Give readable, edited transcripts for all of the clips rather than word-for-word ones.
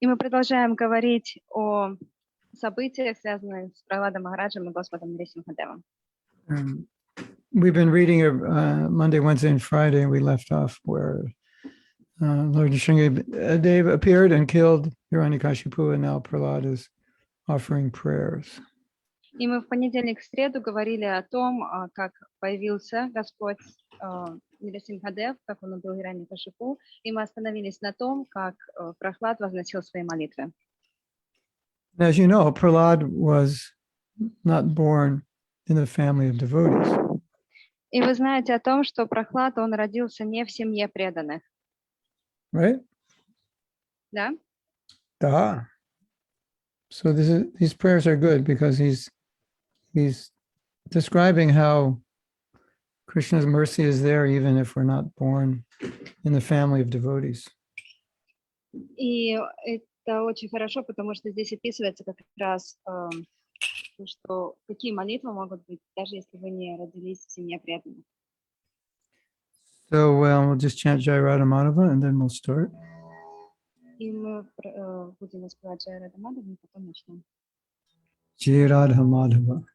И мы продолжаем говорить о событиях, связанных с Прахладом Махараджем и Господом Нрисимхадевом. We've been reading Monday, Wednesday, and Friday, and we left off where Lord Nrsimhadev appeared and killed Hiranyakashipu, and now Prahlad is offering prayers. И мы в понедельник, в среду говорили о том, как появился Господь Нрисимхадев, как он убил Хираньякашипу, и мы остановились на том, как Прахлад возносил свои молитвы. As you know, Prahlad was not born in the family of devotees. И вы знаете о том, что Прахлад, он родился не в семье преданных. Right? Да? Da. So these prayers are good because he's describing how Krishna's mercy is there even if we're not born in the family of devotees. И это очень хорошо, потому что здесь описывается как раз, что какие молитвы могут быть, даже если вы не родились в семье преданных. So we'll just chant Jai Radha Madhava and then we'll start. И мы будем воспевать Джай Рада Мадхава, и потом начнем. Jai Radha Madhava.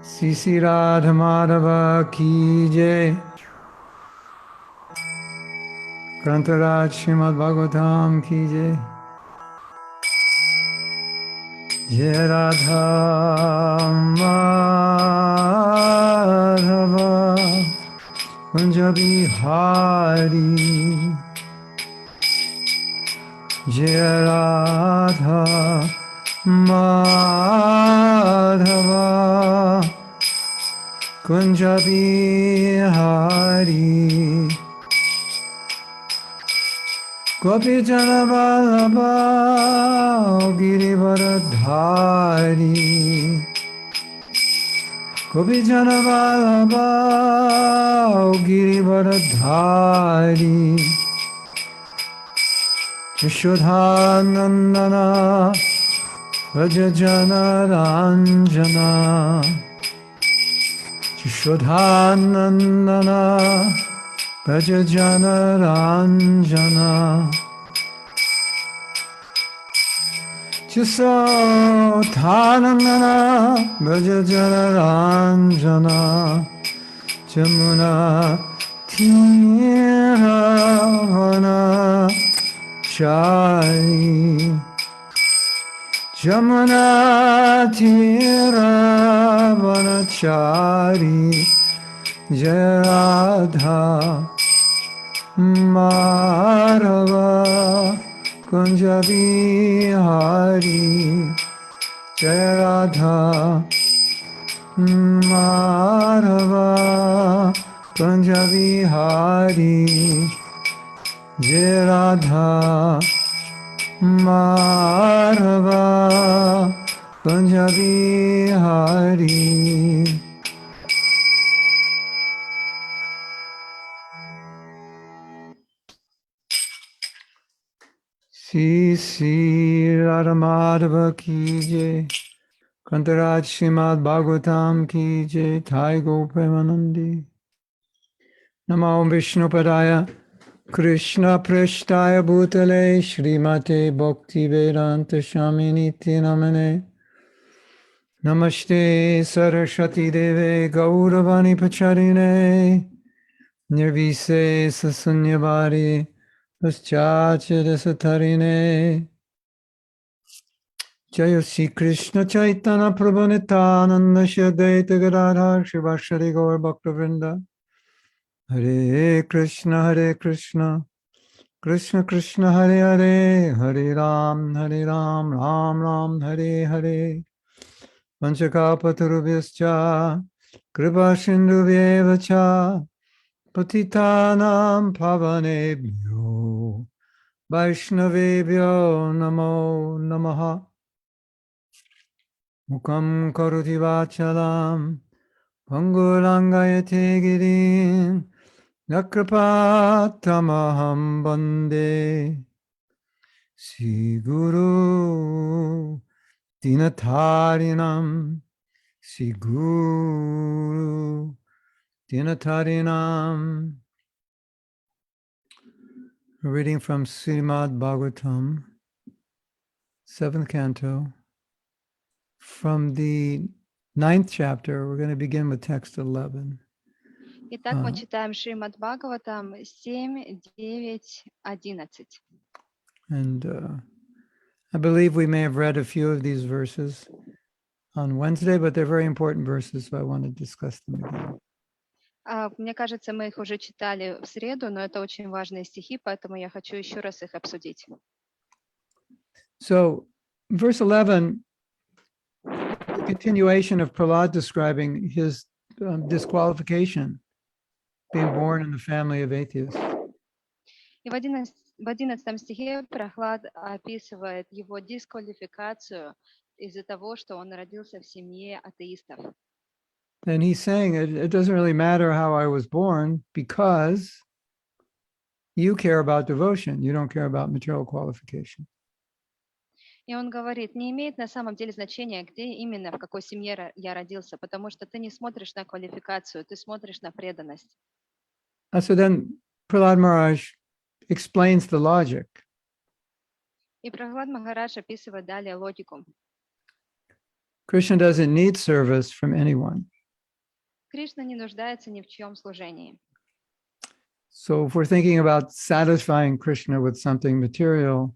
Sisi Radha Madhava ki jai. Grantaraj Srimad Bhagavatam ki jai. Jai Radha Madhava Kunjabi Hari. Jai Radha Madhava Kunjabi Hari. Gopi Jana Vallabha Girivardhari. Gopi Jana Vallabha Girivardhari. Yashodhanandana Raja Jana Ranjana. Yashodhanandana Raja Jana Ranjana. Yashodhanandana Raja Jana Ranjana. Jamuna Tiravana Chari. Jamuna Tiravana Chari. Jai Radha Madhava Kunjabi Hari. Jai Radha Madhava Kunjabi Hari. Jai Radha Madhava Kunjabi Hari. Sisi Radha Madhava ki jai. Kantaraj Srimad Bhagavatam ki jai. Thai Gopremanandi. Namo Vishnu Padaya Krishna Prashtaya Bhutale Srimate Bhakti Vedanta Shaminiti Namane. Namaste Saraswati Deve Gauravani Pacharine. Nirvise Sasunyabari Paschacha Desatarine. Jaya Shri Krishna Chaitanya Prabhu Nityananda Shri Advaita Gadadhar Shivashari Gaur Bhaktavrinda. Hare Krishna, Krishna Krishna, Hare Hare, Hare Ram, Ram Ram, Hare Hare. Panchakapatarubhyascha, Kripa Sindhubhyevacha, Patitanam Pavanebhyo, Vaishnavebhyo Namo Namaha. Mukam Karoti Vachalam, Pangurangayate Girim, Nakrapatamaham Bande. Sri Guru Dinatarinam. Sri Guru Dinatarinam. We're reading from Srimad Bhagavatam, 7th canto. From the 9th chapter, we're going to begin with text 11. Итак, мы читаем Шримад Бхагаватам 7, 9, 11. And I believe we may have read a few of these verses on Wednesday, but they're very important verses, so I want to discuss them again. Мне кажется, мы их уже читали в среду, но это очень важные стихи, поэтому я хочу еще раз их обсудить. So, verse 11, the continuation of Prahlad describing his disqualification, being born in the family of atheists. И в 11 стихе Прохлад описывает его дисквалификацию из-за того, что он родился в семье атеистов. And he's saying it doesn't really matter how I was born because you care about devotion. You don't care about material qualification. И он говорит, не имеет на самом деле значения, где именно, в какой семье я родился, потому что ты не смотришь на квалификацию, ты смотришь на преданность. So then Prahlad Maharaj explains the logic. И Прохлад Махарадж описывает далее логику. Krishna doesn't need service from anyone. Кришна не нуждается ни в чьем служении. So if we're thinking about satisfying Krishna with something material,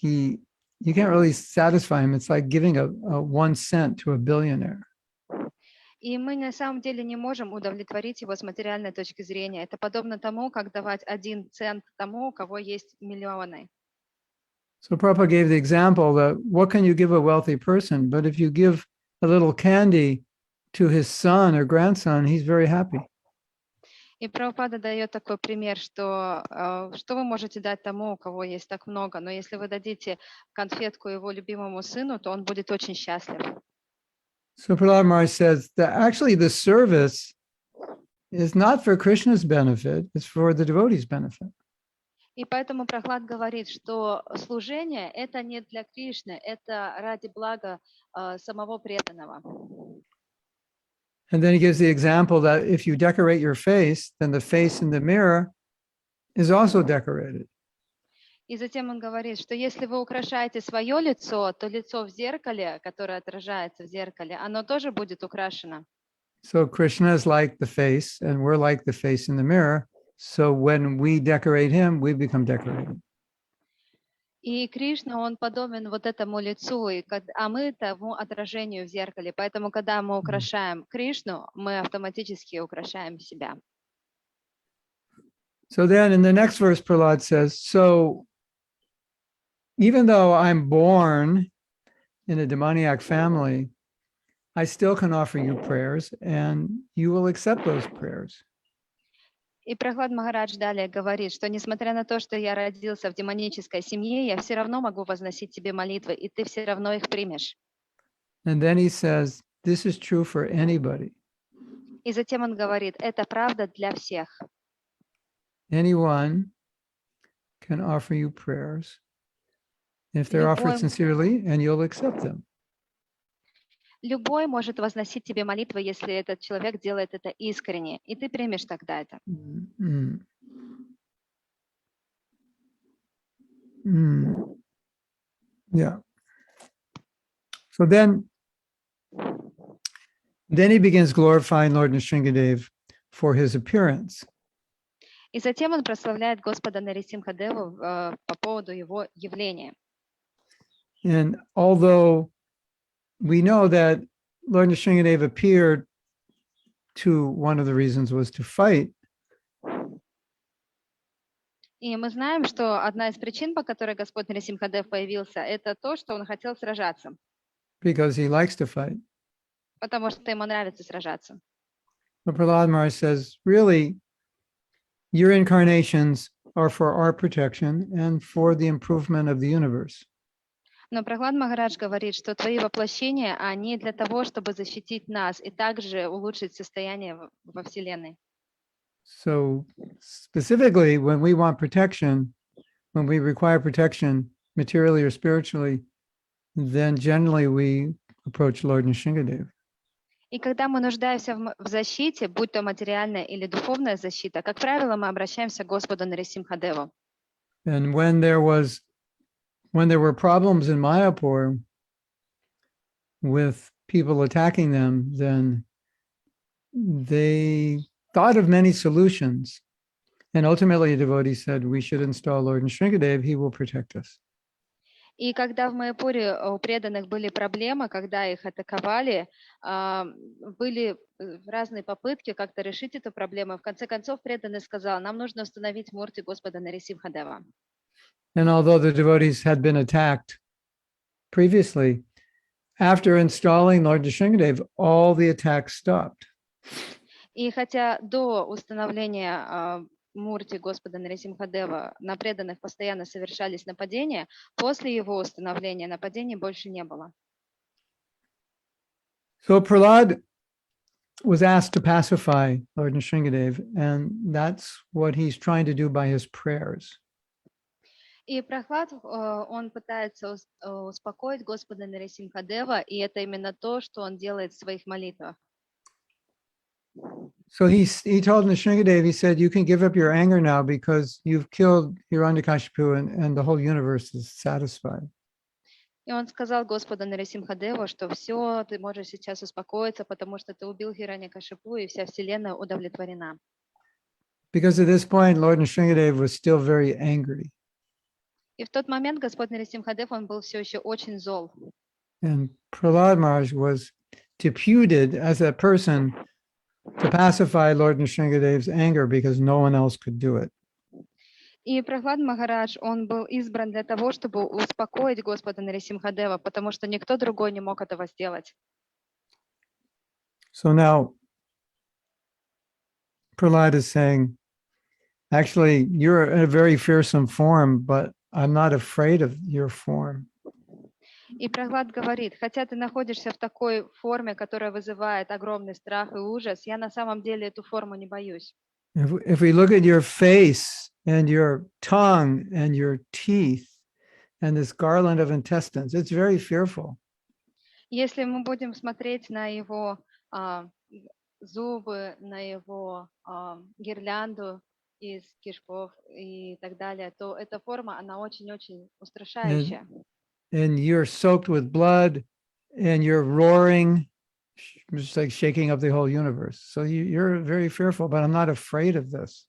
you can't really satisfy him. It's like giving a 1 cent to a billionaire. И мы на самом деле не можем удовлетворить его с материальной точки зрения. Это подобно тому, как давать 1 цент тому, у кого есть миллионы. So Prabhupada gave the example that what can you give a wealthy person? But if you give a little candy to his son or grandson, he's very happy. И Прабхупада дает такой пример, что вы можете дать тому, у кого есть так много, но если вы дадите конфетку его любимому сыну, то он будет очень счастлив. So Prahlad Maharaj says that actually the service is not for Krishna's benefit, it's for the devotee's benefit. И поэтому Прохлад говорит, что служение – это не для Кришны, это ради блага самого преданного. And then he gives the example that if you decorate your face, then the face in the mirror is also decorated. И затем он говорит, что если вы украшаете свое лицо, то лицо в зеркале, которое отражается в зеркале, оно тоже будет украшено. So Krishna is like the face, and we're like the face in the mirror. So when we decorate him, we become decorated. И Кришна, он подобен вот этому лицу, а мы тому отражению в зеркале. Поэтому, когда мы украшаем Кришну, мы автоматически украшаем себя. So then in the next verse, Prahlad says, so even though I'm born in a demoniac family, I still can offer you prayers and you will accept those prayers. И Прохлад Махарадж далее говорит, что несмотря на то, что я родился в демонической семье, я все равно могу возносить тебе молитвы, и ты все равно их примешь. And then he says, this is true for anybody. И затем он говорит, это правда для всех. Anyone can offer you prayers if they're offered sincerely, and you'll accept them. Любой может возносить тебе молитвы, если этот человек делает это искренне, и ты примешь тогда это. Yeah. So then he begins glorifying Lord Nrsingadev for his appearance. И затем он прославляет Господа Нарисимхадеву по поводу его явления. And although we know that Lord Nrsingadev appeared to, one of the reasons was to fight. И мы знаем, что одна из причин, по которой Господь Нарисимхадев появился, это то, что он хотел сражаться. Because he likes to fight. Потому что ему нравится сражаться. But Prahlad Maharaj says, really, your incarnations are for our protection and for the improvement of the universe. Но Прохлад Махарадж говорит, что твои воплощения, они для того, чтобы защитить нас и также улучшить состояние во Вселенной. So specifically, when we want protection, when we require protection materially or spiritually, then generally we approach Lord Nrsingadev. И когда мы нуждаемся в защите, будь то материальная или духовная защита, как правило, мы обращаемся к Господу Нарисимхадеву. And when there were problems in Mayapur with people attacking them, then they thought of many solutions. And ultimately, a devotee said, we should install Lord Nrsingadev, he will protect us. И когда в Майяпуре у преданных были проблемы, когда их атаковали, были разные попытки как-то решить эту проблему. В конце концов, преданный сказал, нам нужно установить мурти Господа Нарисимхадева. And although the devotees had been attacked previously, after installing Lord Nrsingadev, all the attacks stopped. И хотя до установления мурти Господа Нарисимхадева на преданных постоянно совершались нападения, после его установления нападений больше не было. So Prahlad was asked to pacify Lord Nrsingadev, and that's what he's trying to do by his prayers. И Прохлад, он пытается успокоить Господа Нарисимхадева, и это именно то, что он делает в своих молитвах. So he told Nrsingadev, he said, you can give up your anger now because you've killed Hiranyakashipu and the whole universe is satisfied. И он сказал Господу Нарисимхадеву, что все, ты можешь сейчас успокоиться, потому что ты убил Хираньякашипу, и вся вселенная удовлетворена. Because at this point, Lord Nrsingadev was still very angry. И в тот момент Господь Нарисимхадев, он был все еще очень зол. And Prahlad Maharaj was deputed as a person to pacify Lord Nrsingadev's anger because no one else could do it. И Прохлад Махарадж, он был избран для того, чтобы успокоить Господа Нарисимхадева, потому что никто другой не мог этого сделать. So now Prahlad is saying, actually, you're in a very fearsome form, but I'm not afraid of your form. И Прохлад говорит, хотя ты находишься в такой форме, которая вызывает огромный страх и ужас, я на самом деле эту форму не боюсь. If we look at your face and your tongue and your teeth and this garland of intestines, it's very fearful. Если мы будем смотреть на его зубы, на его гирлянду из кишков и так далее, то эта форма, она очень-очень устрашающая. And you're soaked with blood and you're roaring, just like shaking up the whole universe. So you're very fearful, but I'm not afraid of this.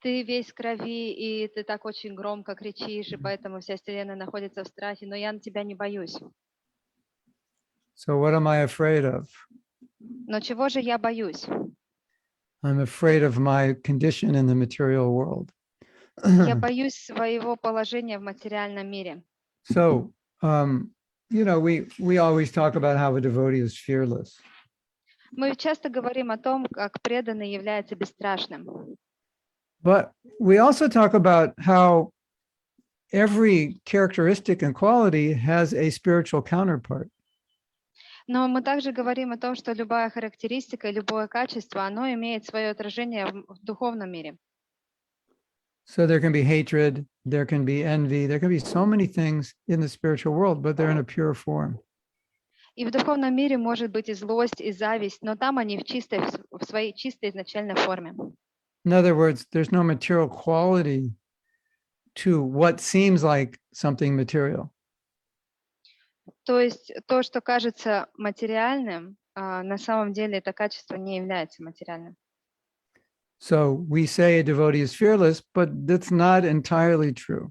Ты весь в крови, и ты так очень громко кричишь, и поэтому вся вселенная находится в страхе, но я на тебя не боюсь. So what am I afraid of? Но чего же я боюсь? I'm afraid of my condition in the material world. Я боюсь своего положения в материальном мире. So, we always talk about how a devotee is fearless. Мы часто говорим о том, как преданный является бесстрашным. But we also talk about how every characteristic and quality has a spiritual counterpart. Но мы также говорим о том, что любая характеристика, любое качество, оно имеет свое отражение в духовном мире. So there can be hatred, there can be envy, there can be so many things in the spiritual world, but they're in a pure form. И в духовном мире может быть и злость, и зависть, но там они в своей чистой изначальной форме. In other words, there's no material quality to what seems like something material. То есть то, что кажется материальным, на самом деле это качество не является материальным. So we say a devotee is fearless, but that's not entirely true.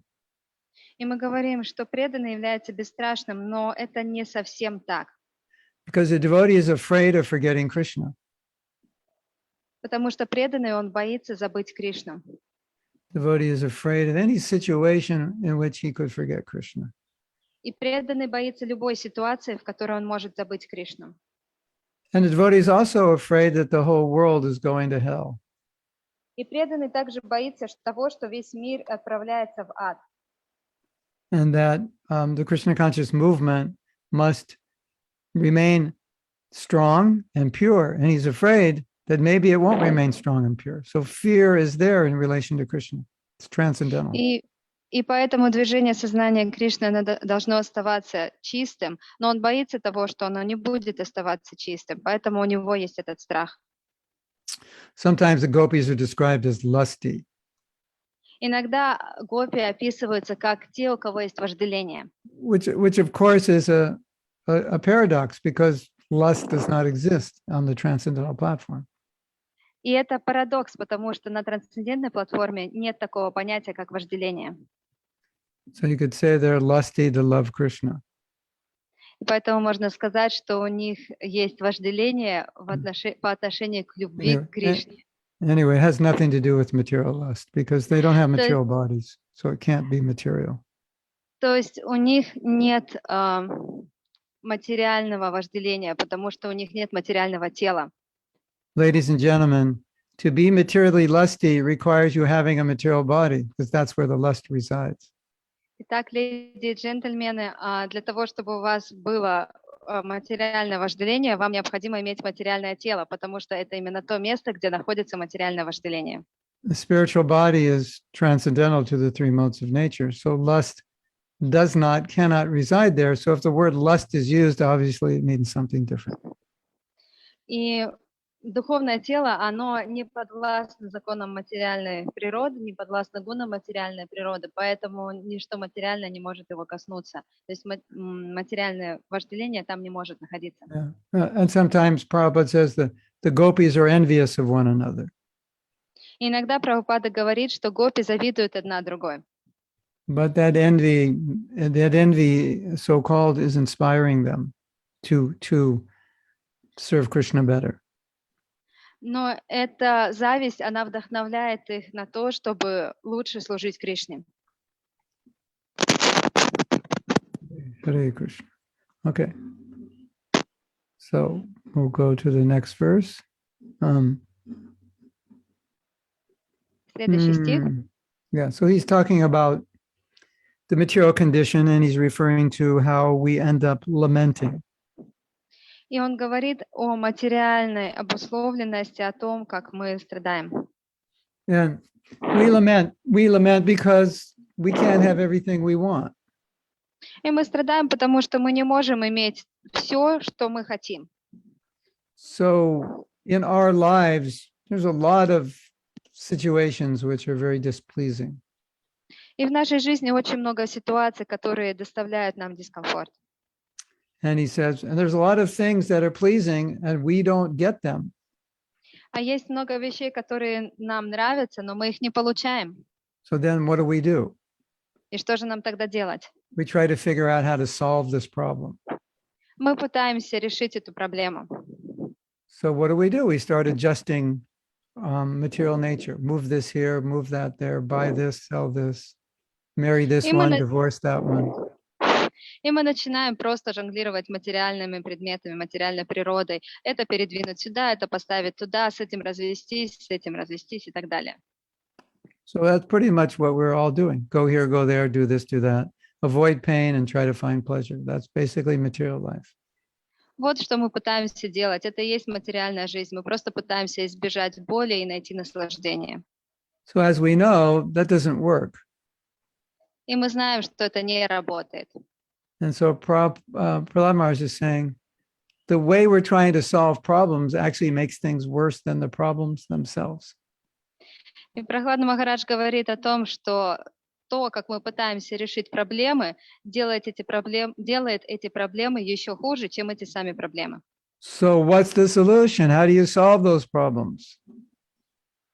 И мы говорим, что преданный является бесстрашным, но это не совсем так. Because a devotee is afraid of forgetting Krishna. Потому что преданный, он боится забыть Кришну. Devotee is afraid of any situation in which he could forget Krishna. И преданный боится любой ситуации, в которой он может забыть Кришну. And the devotee is also afraid that the whole world is going to hell. И преданный также боится того, что весь мир отправляется в ад. And that the Krishna conscious movement must remain strong and pure. And he's afraid that maybe it won't remain strong and pure. So fear is there in relation to Krishna. It's transcendental. И поэтому движение сознания Кришны оно должно оставаться чистым, но он боится того, что оно не будет оставаться чистым. Поэтому у него есть этот страх. Sometimes the gopis are described as lusty. Иногда гопи описываются как те, у кого есть вожделение. which of course is a paradox because lust does not exist on the transcendental platform. И это парадокс, потому что на трансцендентной платформе нет такого понятия, как вожделение. So you could say they're lusty to love Krishna. И поэтому можно сказать, что у них есть вожделение по отношению к любви к Кришне. Anyway, it has nothing to do with material lust because they don't have То есть, material bodies, so it can't be material. то есть у них нет материального вожделения, потому что у них нет материального тела. Ladies and gentlemen, to be materially lusty requires you having a material body because that's where the lust resides. Итак, леди и джентльмены, для того, чтобы у вас было материальное вожделение, вам необходимо иметь материальное тело, потому что это именно то место, где находится материальное вожделение. The spiritual body is transcendental to the three modes of nature, so lust cannot reside there. So if the word lust is used, obviously it means something different. И духовное тело, оно не подвластно законам материальной природы, не подвластно гунам материальной природы, поэтому ничто материальное не может его коснуться. То есть материальное вожделение там не может находиться. Yeah. And sometimes Prabhupada says that the gopis are envious of one another. И иногда Прабхупада говорит, что гопи завидуют одна другой. But that envy, so-called, is inspiring them to serve Krishna better. Но эта зависть, она вдохновляет их на то, чтобы лучше служить Кришне. Hare Krishna. Okay. So we'll go to the next verse. Следующий стих. Yeah, so he's talking about the material condition and he's referring to how we end up lamenting. И он говорит о материальной обусловленности, о том, как мы страдаем. And we lament because we can't have everything we want. И мы страдаем, потому что мы не можем иметь все, что мы хотим. So in our lives, there's a lot of situations which are very displeasing. И в нашей жизни очень много ситуаций, которые доставляют нам дискомфорт. And he says, and there's a lot of things that are pleasing and we don't get them. А есть много вещей, которые нам нравятся, но мы их не получаем. So then what do? И что же нам тогда делать? We try to figure out how to solve this problem. Мы пытаемся решить эту проблему. So what do? We start adjusting material nature. Move this here, move that there, buy this, sell this, marry this one, divorce that one. И мы начинаем просто жонглировать материальными предметами, материальной природой. Это передвинуть сюда, это поставить туда, с этим развестись и так далее. So that's pretty much what we're all doing. Go here, go there, do this, do that. Avoid pain and try to find pleasure. That's basically material life. Вот что мы пытаемся делать. Это и есть материальная жизнь. Мы просто пытаемся избежать боли и найти наслаждение. So as we know, that doesn't work. И мы знаем, что это не работает. And so Prahlad Maharaj is saying, the way we're trying to solve problems actually makes things worse than the problems themselves. И Прахлад Махарадж говорит о том, что то, как мы пытаемся решить проблемы, делает эти проблемы еще хуже, чем эти сами проблемы. So what's the solution? How do you solve those problems?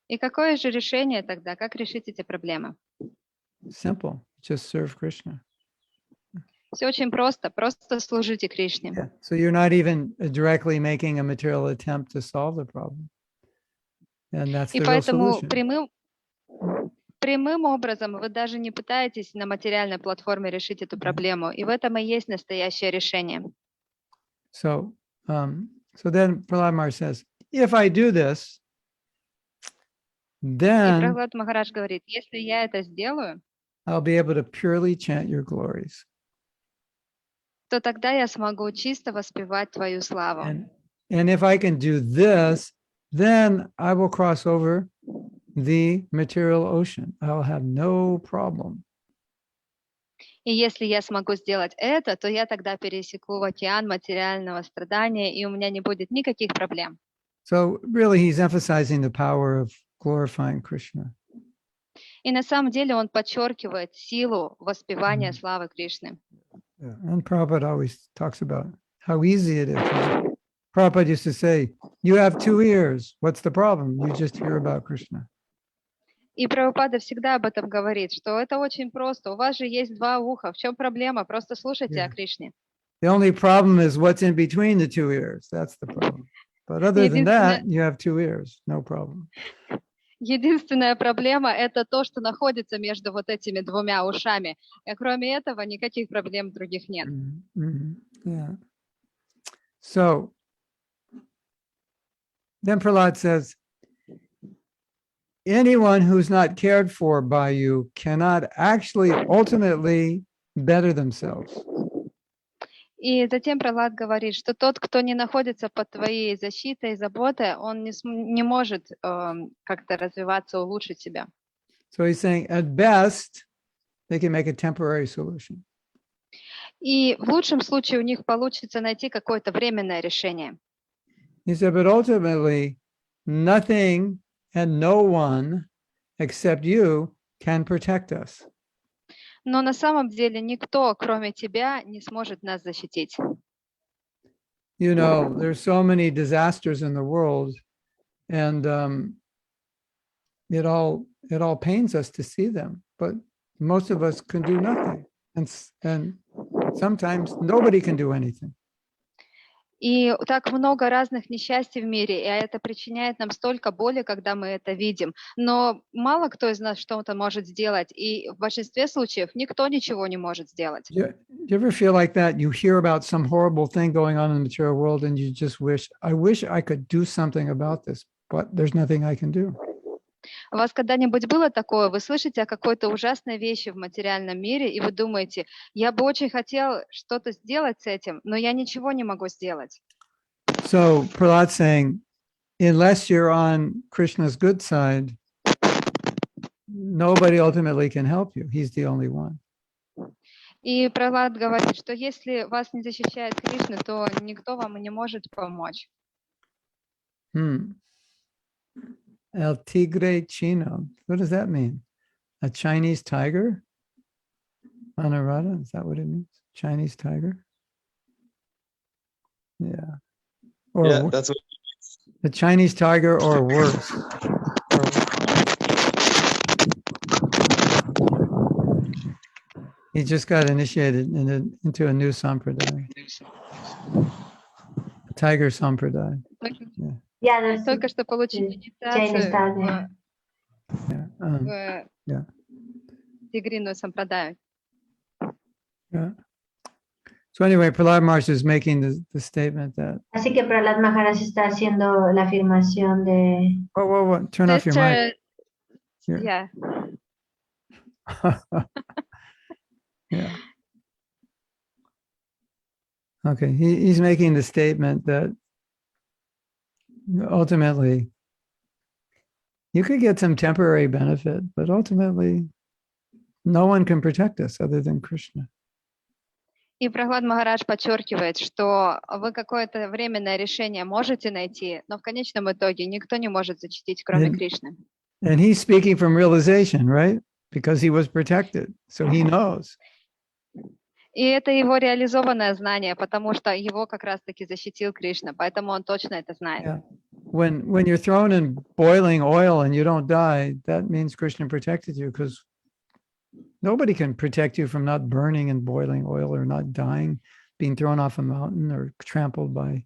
И какое же решение тогда? Как решить эти проблемы? Simple. Just serve Krishna. Все очень просто. Просто служите Кришне. Yeah. So you're not even directly making a material attempt to solve the problem. And that's the real solution. И поэтому прямым образом вы даже не пытаетесь на материальной платформе решить эту проблему. И в этом и есть настоящее решение. So then Prahlad Maharaj says, if I do this, then И Прахлад Махарадж говорит, если я это сделаю, I'll be able to purely chant your glories. то тогда я смогу чисто воспевать твою славу. And if I can do this, then I will cross over the material ocean. I'll have no problem. И если я смогу сделать это, то я тогда пересеку океан материального страдания, и у меня не будет никаких проблем. So really he's emphasizing the power of glorifying Krishna. И на самом деле он подчеркивает силу воспевания славы Кришны. Yeah. And Prabhupada always talks about how easy it is. Prabhupada used to say, you have 2 ears. What's the problem? You just hear about Krishna. И Прабхупада всегда об этом говорит, что это очень просто. У вас же есть 2 уха. В чем проблема? Просто слушайте Yeah. о Кришне. The only problem is what's in between the 2 ears. That's the problem. But other than that, you have 2 ears. No problem. Единственная проблема – это то, что находится между вот этими 2 ушами. И кроме этого, никаких проблем других нет. Yeah. So, then Prahlad says, anyone who's not cared for by you cannot actually ultimately better themselves. И затем Пралад говорит, что тот, кто не находится под твоей защитой и заботой, он не может как-то развиваться, улучшить себя. So he's saying, at best, they can make a temporary solution. И в лучшем случае у них получится найти какое-то временное решение. He said, but ultimately, nothing and no one except you can protect us. Но на самом деле никто, кроме тебя, не сможет нас защитить. You know, there's so many disasters in the world, and it all pains us to see them. But most of us can do nothing, and sometimes nobody can do anything. И так много разных несчастий в мире, и это причиняет нам столько боли, когда мы это видим. Но мало кто из нас что-то может сделать, и в большинстве случаев никто ничего не может сделать. Do you ever feel like that? You hear about some horrible thing going on in the material world, and you just wish I could do something about this, but there's nothing I can do. У вас когда-нибудь было такое? Вы слышите о какой-то ужасной вещи в материальном мире, и вы думаете, я бы очень хотел что-то сделать с этим, но я ничего не могу сделать. So Prahlad saying, unless you're on Krishna's good side, nobody ultimately can help you. He's the only one. И Пралад говорит, что если вас не защищает Кришна, то никто вам и не может помочь. El tigre chino. What does that mean? A Chinese tiger? Anuradha, is that what it means? Chinese tiger? Yeah. Or Yeah, that's what. a Chinese tiger or worse. He just got initiated into a new sampradaya. Tiger sampradaya. Yeah, только что получил инициацию в тигриную сампрадаю. Yeah. So anyway, Prahlad Maharaj is making the statement that. Así que Prahlad Maharaj está haciendo la afirmación de. Whoa! Turn off your mic. Yeah. Yeah. Okay, he's making the statement that ultimately you could get some temporary benefit, but ultimately no one can protect us other than Krishna. И Прахлад Махарадж подчеркивает, что вы какое-то временное решение можете найти, но в конечном итоге никто не может защитить, кроме Кришны. And he's speaking from realization, right? Because he was protected, so he knows. И это его реализованное знание, потому что его как раз-таки защитил Кришна, поэтому он точно это знает. Yeah. When you're thrown in boiling oil and you don't die, that means Krishna protected you, because nobody can protect you from not burning in boiling oil or not dying, being thrown off a mountain or trampled by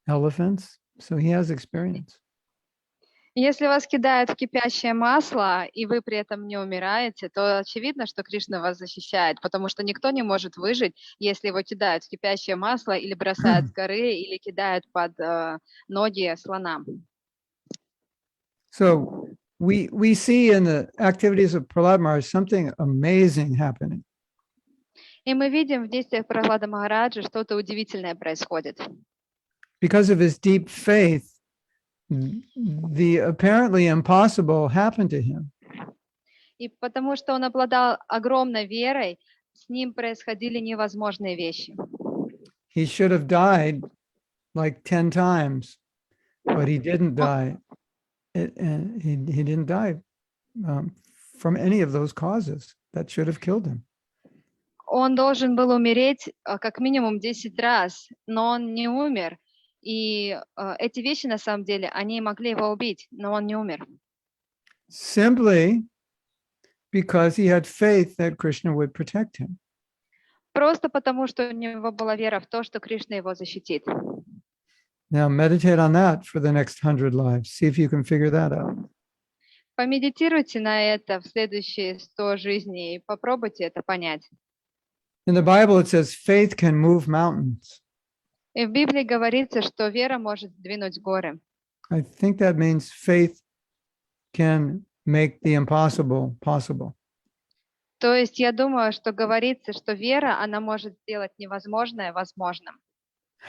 elephants. So he has experience. Если вас кидают в кипящее масло, и вы при этом не умираете, то очевидно, что Кришна вас защищает, потому что никто не может выжить, если его кидают в кипящее масло или бросают с горы, или кидают под ноги слонам. So we see in the activities of Prahlad Maharaj something amazing happening. И мы видим в действиях Прахлада Махараджа что-то удивительное происходит. Because of his deep faith, the apparently impossible happened to him. И потому что он обладал огромной верой, с ним происходили невозможные вещи. He should have died like 10 times, but he didn't die. He didn't die from any of those causes that should have killed him. Он должен был умереть как минимум 10 раз, но он не умер. И эти вещи, на самом деле, они могли его убить, но он не умер. Simply because he had faith that Krishna would protect him. Просто потому, что у него была вера в то, что Кришна его защитит. Now meditate on that for the next 100 lives. See if you can figure that out. Помедитируйте на это в следующие 100 жизней и попробуйте это понять. In the Bible, it says faith can move mountains. И в Библии говорится, что вера может сдвинуть горы. I think that means faith can make the impossible possible. То есть я думаю, что говорится, что вера, она может сделать невозможное возможным.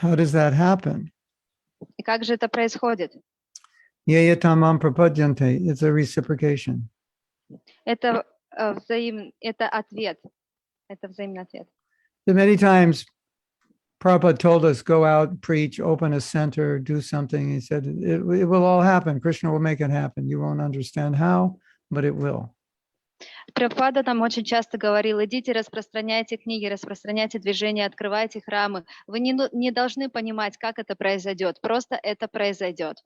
How does that happen? И как же это происходит? Yaya tamam prapadyante. It's a reciprocation. Это это ответ. Это взаимный ответ. So many times Prabhupada told us, go out, preach, open a center, do something. He said, it will all happen. Krishna will make it happen. You won't understand how, but it will. Прабхупада нам очень часто говорил: идите, распространяйте книги, распространяйте движения, открывайте храмы. Вы не должны понимать, как это произойдет. Просто это произойдет.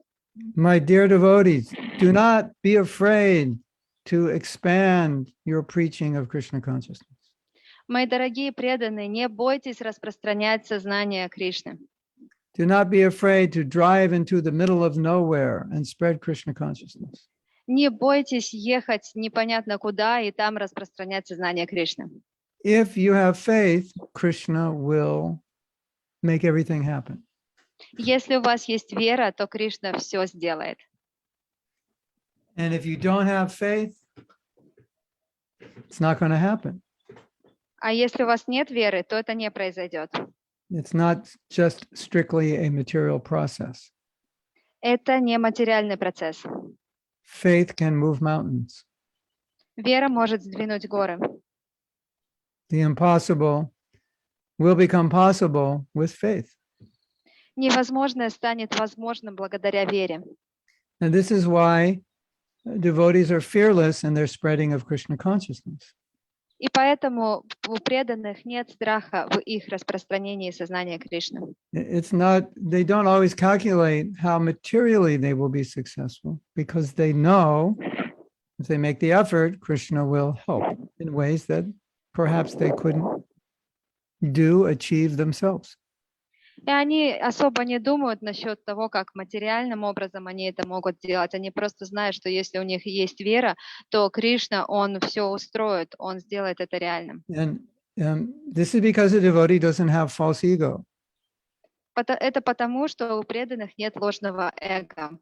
My dear devotees, do not be afraid to expand your preaching of Krishna consciousness. Мои дорогие преданные, не бойтесь распространять сознание Кришны. Do not be afraid to drive into the middle of nowhere and spread Krishna consciousness. Не бойтесь ехать непонятно куда и там распространять сознание Кришны. If you have faith, Krishna will make everything happen. Если у вас есть вера, то Кришна все сделает. And if you don't have faith, it's not going to happen. А если у вас нет веры, то это не произойдет. It's not just strictly a material process. Это не материальный процесс. Faith can move mountains. Вера может сдвинуть горы. The impossible will become possible with faith. Невозможное станет возможным благодаря вере. And this is why devotees are fearless in their spreading of Krishna consciousness. И поэтому у преданных нет страха в их распространении сознания Кришны. It's not, they don't always calculate how materially they will be successful because they know if they make the effort, Krishna will help in ways that perhaps they couldn't achieve themselves. И они особо не думают насчет того, как материальным образом они это могут делать. Они просто знают, что если у них есть вера, то Кришна, он все устроит, он сделает это реальным. And this is because a devotee doesn't have false ego. Это потому, что у преданных нет ложного эго.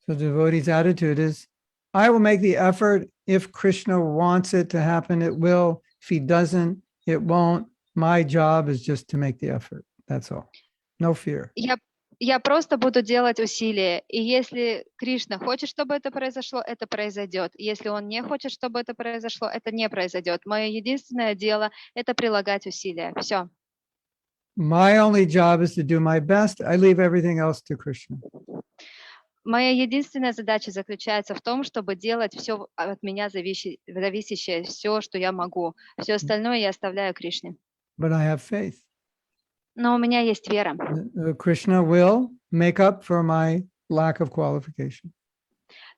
So the devotee's attitude is, I will make the effort. If Krishna wants it to happen, it will. If he doesn't, it won't. My job is just to make the effort. That's all. No fear. Я просто буду делать усилия. И если Кришна хочет, чтобы это произошло, это произойдет. Если он не хочет, чтобы это произошло, это не произойдет. Мое единственное дело — это прилагать усилия. Все. My only job is to do my best. I leave everything else to Krishna. Моя единственная задача заключается в том, чтобы делать все от меня зависящее, все, что я могу. Все остальное я оставляю Кришне. But I have faith. Но у меня есть вера. Krishna will make up for my lack of qualification.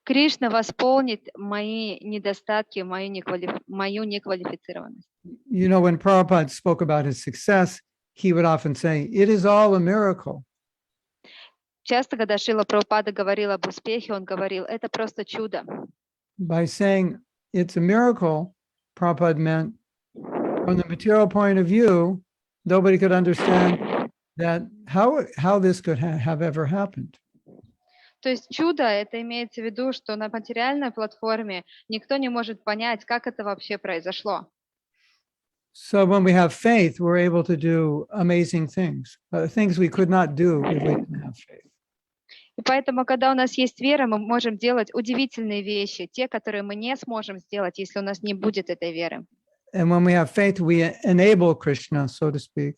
Кришна восполнит мои недостатки, мою неквалифицированность. You know, when Prabhupada spoke about his success, he would often say, it is all a miracle. Часто, когда Шрила Прабхупада говорил об успехе, он говорил, это просто чудо. By saying it's a miracle, Prabhupada meant from the material point of view, nobody could understand that how this could have ever happened. То есть чудо, это имеется в виду, что на материальной платформе никто не может понять, как это вообще произошло. So when we have faith, we're able to do amazing things, things we could not do if we didn't have faith. И поэтому, когда у нас есть вера, мы можем делать удивительные вещи, те, которые мы не сможем сделать, если у нас не будет этой веры. And when we have faith, we enable Krishna, so to speak,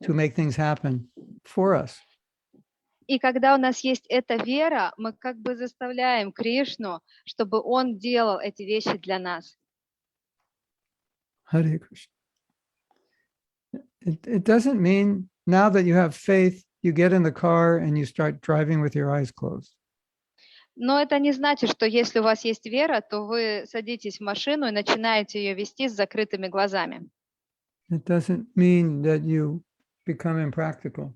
to make things happen for us. И когда у нас есть эта вера, мы как бы заставляем Кришну, чтобы он делал эти вещи для нас. Hare Krishna. It doesn't mean now that you have faith, you get in the car and you start driving with your eyes closed. Но это не значит, что если у вас есть вера, то вы садитесь в машину и начинаете ее вести с закрытыми глазами. It doesn't mean that you become impractical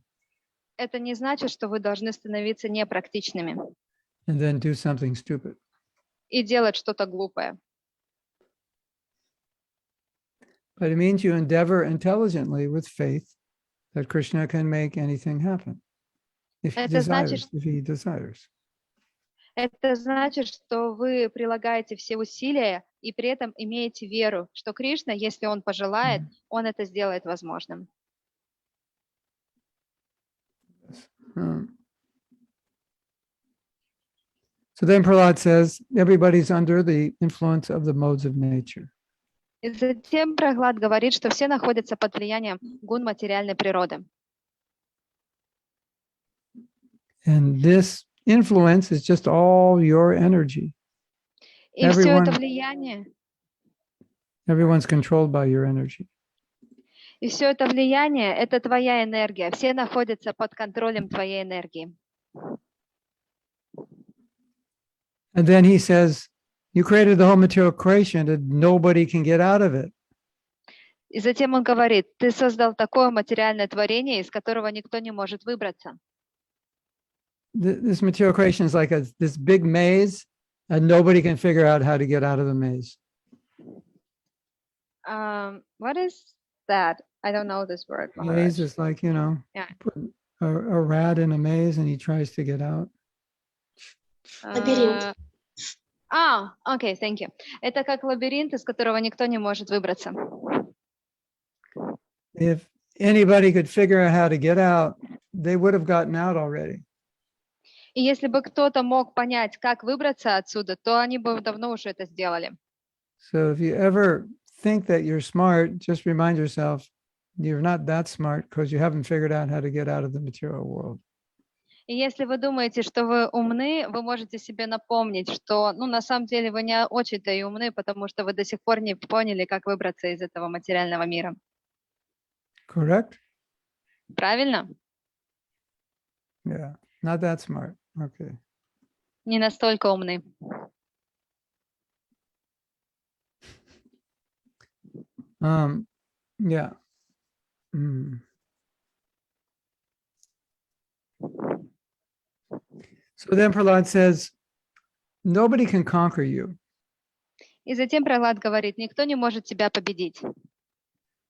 Это не значит, что вы должны становиться непрактичными and then do something stupid. и делать что-то глупое. But it means you endeavor intelligently with faith that Krishna can make anything happen if he Это значит, desires. Это значит, что вы прилагаете все усилия и при этом имеете веру, что Кришна, если он пожелает, он это сделает возможным. So then Prahlad says, everybody's under the influence of the modes of nature. И затем Прохлад говорит, что все находятся под влиянием гун материальной природы. And this influence is just all your energy. И все это влияние, Everyone's controlled by your energy. и все это влияние, это твоя энергия. Все находятся под контролем твоей энергии. And then he says, you created the whole material creation and nobody can get out of it. И затем он говорит, ты создал такое материальное творение, из которого никто не может выбраться. This material creation is like this big maze and nobody can figure out how to get out of the maze. What is that? I don't know this word. Maze is like, Yeah. put a rat in a maze and he tries to get out. Лабиринт. Окей, thank you. Это как лабиринт, из которого никто не может выбраться. If anybody could figure out how to get out, they would have gotten out already. И если бы кто-то мог понять, как выбраться отсюда, то они бы давно уже это сделали. So if you ever think that you're smart, just remind yourself you're not that smart because you haven't figured out how to get out of the material world. И если вы думаете, что вы умны, вы можете себе напомнить, что, на самом деле вы не очень-то и умны, потому что вы до сих пор не поняли, как выбраться из этого материального мира. Correct? Правильно? Yeah, not that smart. Okay. Не настолько умны. Yeah. So then Prahlad says, nobody can conquer you. И затем Прохлад говорит, никто не может тебя победить.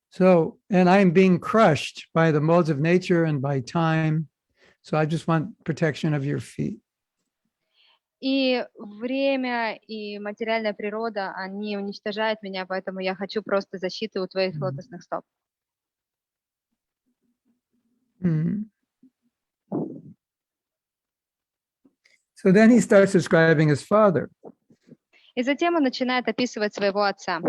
So, and I'm being crushed by the modes of nature and by time. So I just want protection of your feet. И время, и материальная природа, они уничтожают меня, поэтому я хочу просто защиты у твоих лотосных стоп. So then he starts describing his father. И затем он начинает описывать своего отца.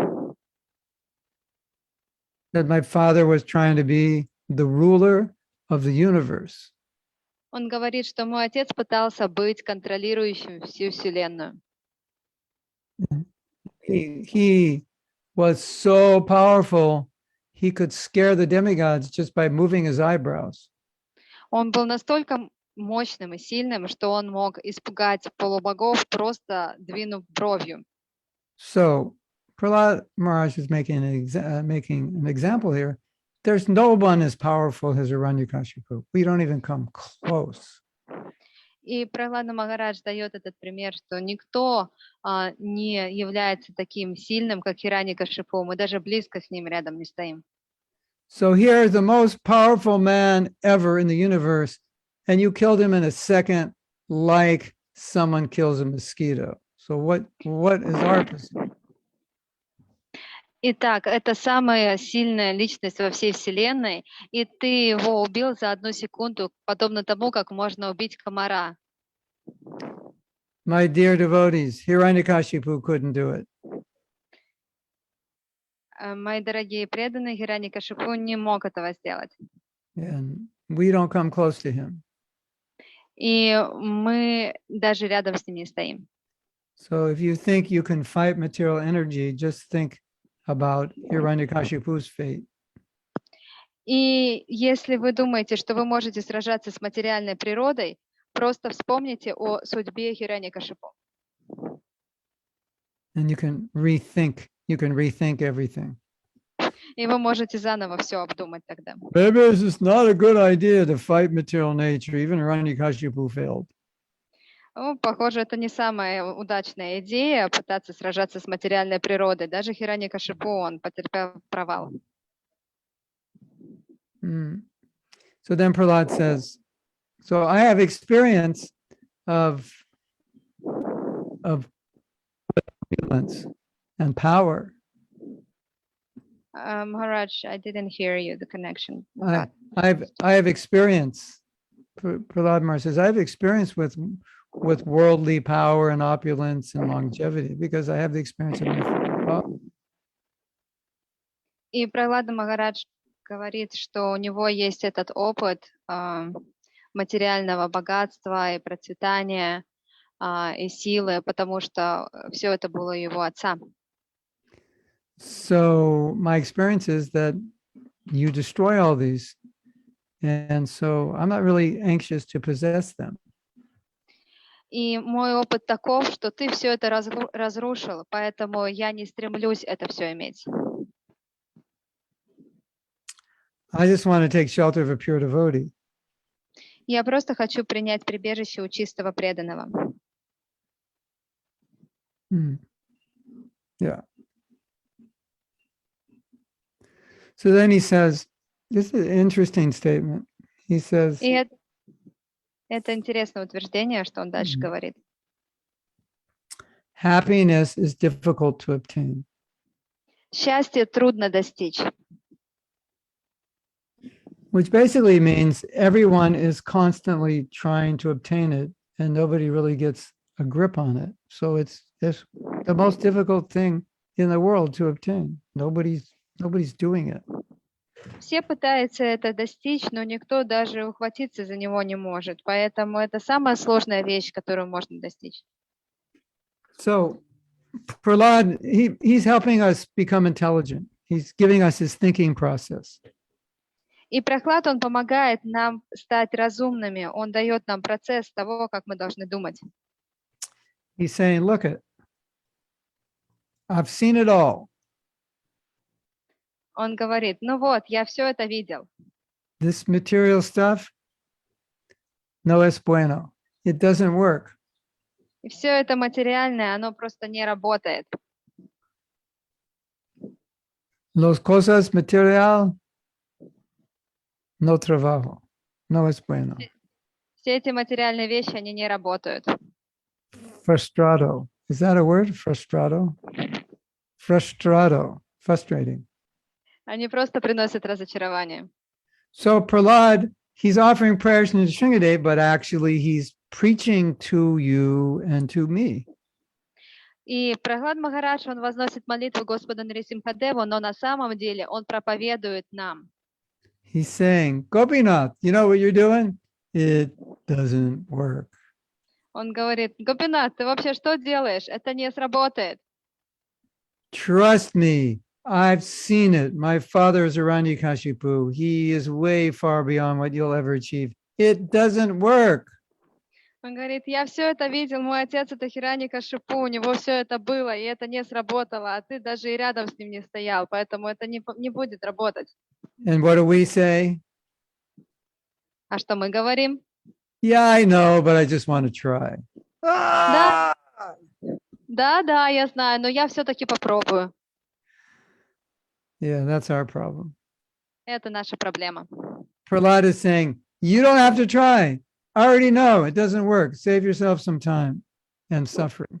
That my father was trying to be the ruler of the universe. Он говорит, что мой отец пытался быть контролирующим всю Вселенную. He was so powerful, he could scare the demigods just by moving his eyebrows. Он был настолько мощным и сильным, что он мог испугать полубогов, просто двинув бровью. So Prahlad Maharaj is making an example here. There's no one as powerful as Hiranyakashipu. We don't even come close. И Прохлад Махарадж дает этот пример, что никто не является таким сильным, как Хираньякашипу. Мы даже близко с ним рядом не стоим. So here's the most powerful man ever in the universe, and you killed him in a second, like someone kills a mosquito. So what is our position? Итак, это самая сильная личность во всей Вселенной, и ты его убил за 1 секунду, подобно тому, как можно убить комара. My dear devotees, Hiranyakashipu couldn't do it. Мои дорогие преданные, Хираньякашипу не мог этого сделать. And we don't come close to him. И мы даже рядом с ним не стоим. So if you think you can fight material energy, just think about Hiranyakashipu's fate. И если вы думаете, что вы можете сражаться с материальной природой, просто вспомните о судьбе Хираньякашипу. And you can rethink everything. И вы можете заново все обдумать тогда. Maybe it's just not a good idea to fight material nature. Even Hiranyakashipu failed. Ну, похоже, это не самая удачная идея пытаться сражаться с материальной природой. Даже Хираньякашипу, он потерпел провал. So then Prahlad says, so I have experience of violence and power. Maharaj, I didn't hear you, the connection. I have experience. Prahlad Maharaj says, I have experience with worldly power and opulence and longevity because I have the experience of my father. И Прахлада Махарадж говорит, что у него есть этот опыт материального богатства и процветания и силы, потому что все это было у его отца. So my experience is that you destroy all these. And so I'm not really anxious to possess them. И мой опыт таков, что ты все это разрушил, поэтому я не стремлюсь это все иметь. I just want to take shelter of a pure devotee. Я просто хочу принять прибежище у чистого преданного. Yeah. So then he says, this is an interesting statement. He says, И это интересное утверждение, что он дальше говорит. Happiness is difficult to obtain. Счастье трудно достичь. Which basically means everyone is constantly trying to obtain it and nobody really gets a grip on it. So it's the most difficult thing in the world to obtain. Nobody's doing it. Все пытаются это достичь, но никто даже ухватиться за него не может. Поэтому это самая сложная вещь, которую можно достичь. So Prahlad, he's helping us become intelligent. He's giving us his thinking process. И Прахлад, он помогает нам стать разумными. Он дает нам процесс того, как мы должны думать. He's saying, look it, I've seen it all. Он говорит, ну вот, я все это видел. This material stuff, no es bueno. It doesn't work. И все это материальное, оно просто не работает. Las cosas material, no trabajo. No es bueno. Все эти материальные вещи, они не работают. Frustrado. Is that a word? Frustrado? Frustrado. Frustrating. Они просто приносят разочарование. So Prahlad, he's offering prayers to Nrsimhadev, but actually he's preaching to you and to me. И Прахлад Махарадж, он возносит молитву Господу Нарисимхадеву, но на самом деле он проповедует нам. He's saying, Gopinath, you know what you're doing? It doesn't work. Он говорит, Гопинат, ты вообще что делаешь? Это не сработает. Trust me, I've seen it. My father is Hiranyakashipu. He is way far beyond what you'll ever achieve. It doesn't work. Он говорит, я все это видел, мой отец это Хираньякашипу, у него все это было, и это не сработало, а ты даже и рядом с ним не стоял, поэтому это не будет работать. And what do we say? А что мы говорим? Yeah, I know, but I just want to try. Да, да, я знаю, но я все-таки попробую. Yeah, that's our problem. Это наша проблема. Prahlad is saying, you don't have to try. I already know it doesn't work. Save yourself some time and suffering.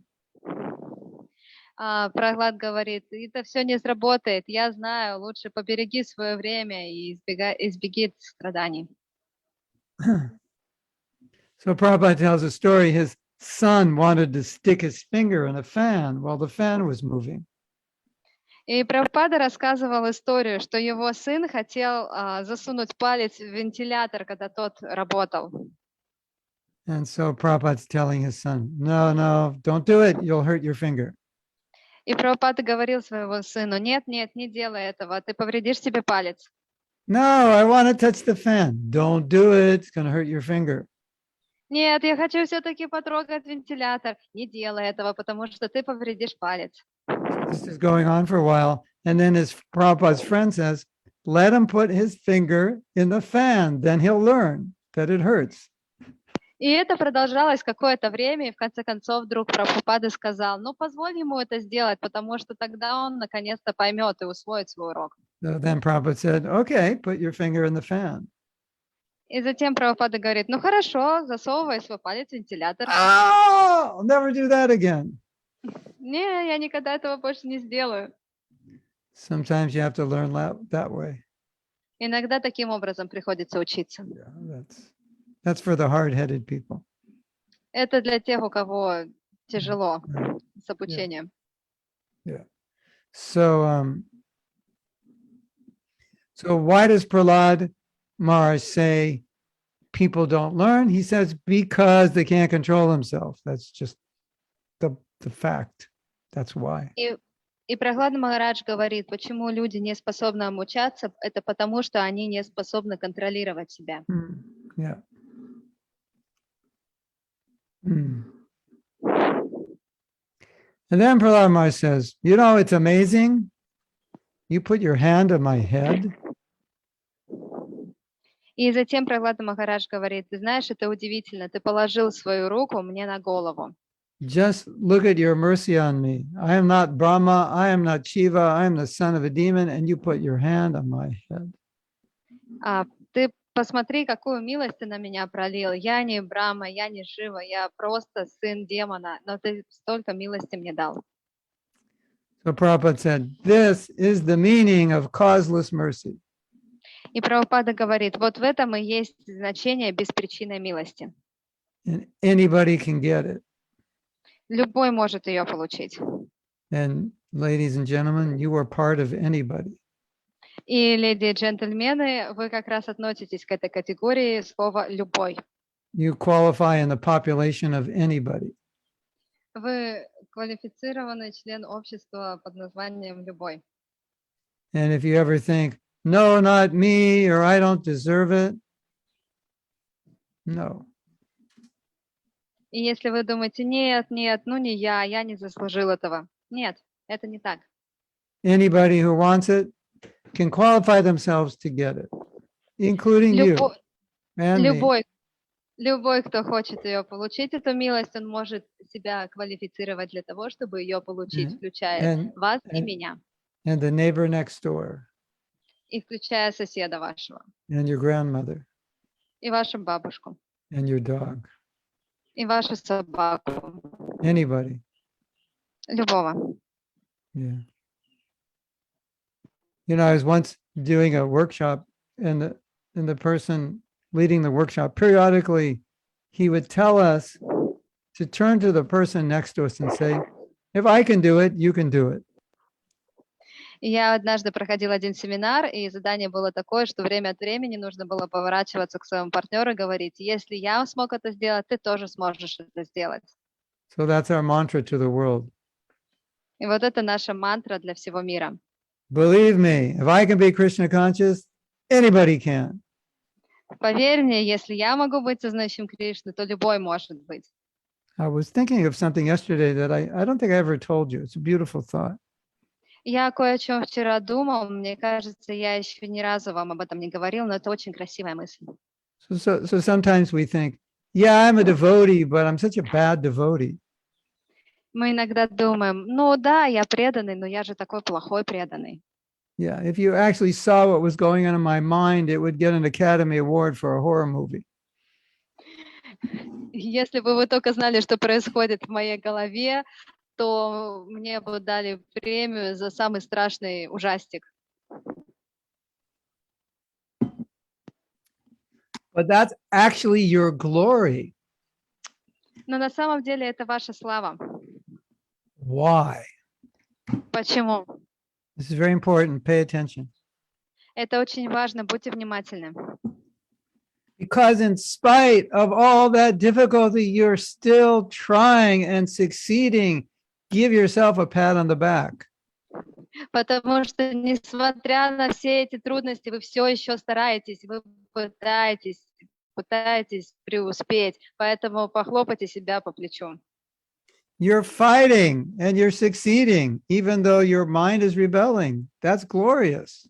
Прахлад говорит, это все не сработает, я знаю, лучше побереги свое время и избеги страданий. So Prabhupada tells a story. His son wanted to stick his finger in a fan while the fan was moving. И Прабхупада рассказывал историю, что его сын хотел засунуть палец в вентилятор, когда тот работал. And so Prabhupada's telling his son, no, don't do it. You'll hurt your finger. И Прабхупада говорил своему сыну: нет, нет, не делай этого, ты повредишь себе палец. No, I want to touch the fan. Don't do it. It's going to hurt your finger. Нет, я хочу все-таки потрогать вентилятор. Не делай этого, потому что ты повредишь палец. This is going on for a while. And then his Prabhupada's friend says, let him put his finger in the fan. Then he'll learn that it hurts. И это продолжалось какое-то время, и в конце концов вдруг Прабхупада сказал: ну, позволь ему это сделать, потому что тогда он наконец-то поймет и усвоит свой урок. So then Prabhupada said, okay, put your finger in the fan. И затем Прабхупада говорит: ну хорошо, засовывай свой палец в вентилятор. Oh, I'll never do that again. Не, я никогда этого больше не сделаю. Sometimes you have to learn that way. Иногда таким образом приходится учиться. Yeah, that's for the hard-headed people. Это для тех, у кого тяжело Right. с обучением. So, so why does Prahlad Maharaj say people don't learn? He says because they can't control themselves. That's just the fact. That's why. И Прахлада Махарадж говорит, почему люди не способны обучаться, это потому, что они не способны контролировать себя. Yeah. And then Prahlad Maharaj says, you know, it's amazing. You put your hand on my head. И затем Прахлада Махарадж говорит: ты знаешь, это удивительно, ты положил свою руку мне на голову. Just look at your mercy on me. I am not Brahma. I am not Shiva. I am the son of a demon. And you put your hand on my head. Ты посмотри, какую милость ты на меня пролил. Я не Брахма, я не Шива, я просто сын демона, но ты столько милости мне дал. So Prabhupada said, this is the meaning of causeless mercy. И Прабхупада говорит, вот в этом и есть значение беспричинной милости. And anybody can get it. Любой может ее получить. And ladies and gentlemen, you are part of anybody. И, леди и джентльмены, вы как раз относитесь к этой категории слова «любой». You qualify in the population of anybody. Вы квалифицированный член общества под названием «любой». And if you ever think, no, not me, or I don't deserve it, no. И если вы думаете, нет, нет, ну не я не заслужил этого. Нет, это не так. Anybody who wants it can qualify themselves to get it, including you and me. Любой, кто хочет ее получить, эту милость, он может себя квалифицировать для того, чтобы ее получить, включая вас и меня. And the neighbor next door. И включая соседа вашего. And your grandmother. И вашу бабушку. And your dog. И вашу собаку. Anybody. Любого. Yeah. You know, I was once doing a workshop, and the person leading the workshop, periodically, he would tell us to turn to the person next to us and say, if I can do it, you can do it. Я однажды проходила один семинар, и задание было такое, что время от времени нужно было поворачиваться к своему партнеру и говорить: если я смог это сделать, ты тоже сможешь это сделать. So that's our mantra to the world. И вот это наша мантра для всего мира. Believe me, if I can be Krishna conscious, anybody can. Поверь мне, если я могу быть сознающим Кришны, то любой может быть. I was thinking of something yesterday that I don't think I ever told you. It's a beautiful thought. Я кое о чем вчера думал, мне кажется, я еще ни разу вам об этом не говорил, но это очень красивая мысль. So sometimes we think, yeah, I'm a devotee, but I'm such a bad devotee. Мы иногда думаем, ну да, я преданный, но я же такой плохой преданный. Yeah, if you actually saw what was going on in my mind, it would get an Academy Award for a horror movie. Если бы вы только знали, что происходит в моей голове, то мне бы дали премию за самый страшный ужастик. But that's actually your glory. Но на самом деле это ваша слава. Why? Почему? This is very important. Pay attention. Это очень важно, будьте внимательны. Because in spite of all that difficulty, you're still trying and succeeding, give yourself a pat on the back. Потому что, несмотря на все эти трудности, вы все еще стараетесь, вы пытаетесь преуспеть, поэтому похлопайте себя по плечу. You're fighting and you're succeeding, even though your mind is rebelling. That's glorious.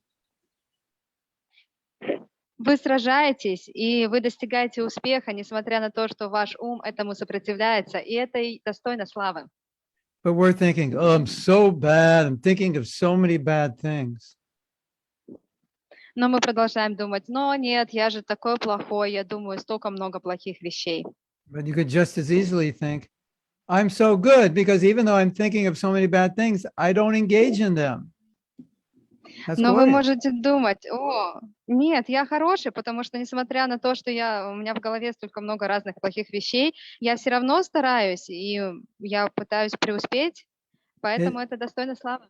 Вы сражаетесь, и вы достигаете успеха, несмотря на то, что ваш ум этому сопротивляется, и это и достойно славы. But we're thinking, oh, I'm so bad. I'm thinking of so many bad things. Но мы продолжаем думать, но нет, я же такой плохой, я думаю столько много плохих вещей. But you could just as easily think, I'm so good because even though I'm thinking of so many bad things, I don't engage in them. That's Но вы glorious. можете думать, о, нет, я хороший, потому что несмотря на то, что у меня в голове столько много разных плохих вещей, я все равно стараюсь, и я пытаюсь преуспеть, поэтому это достойно славы.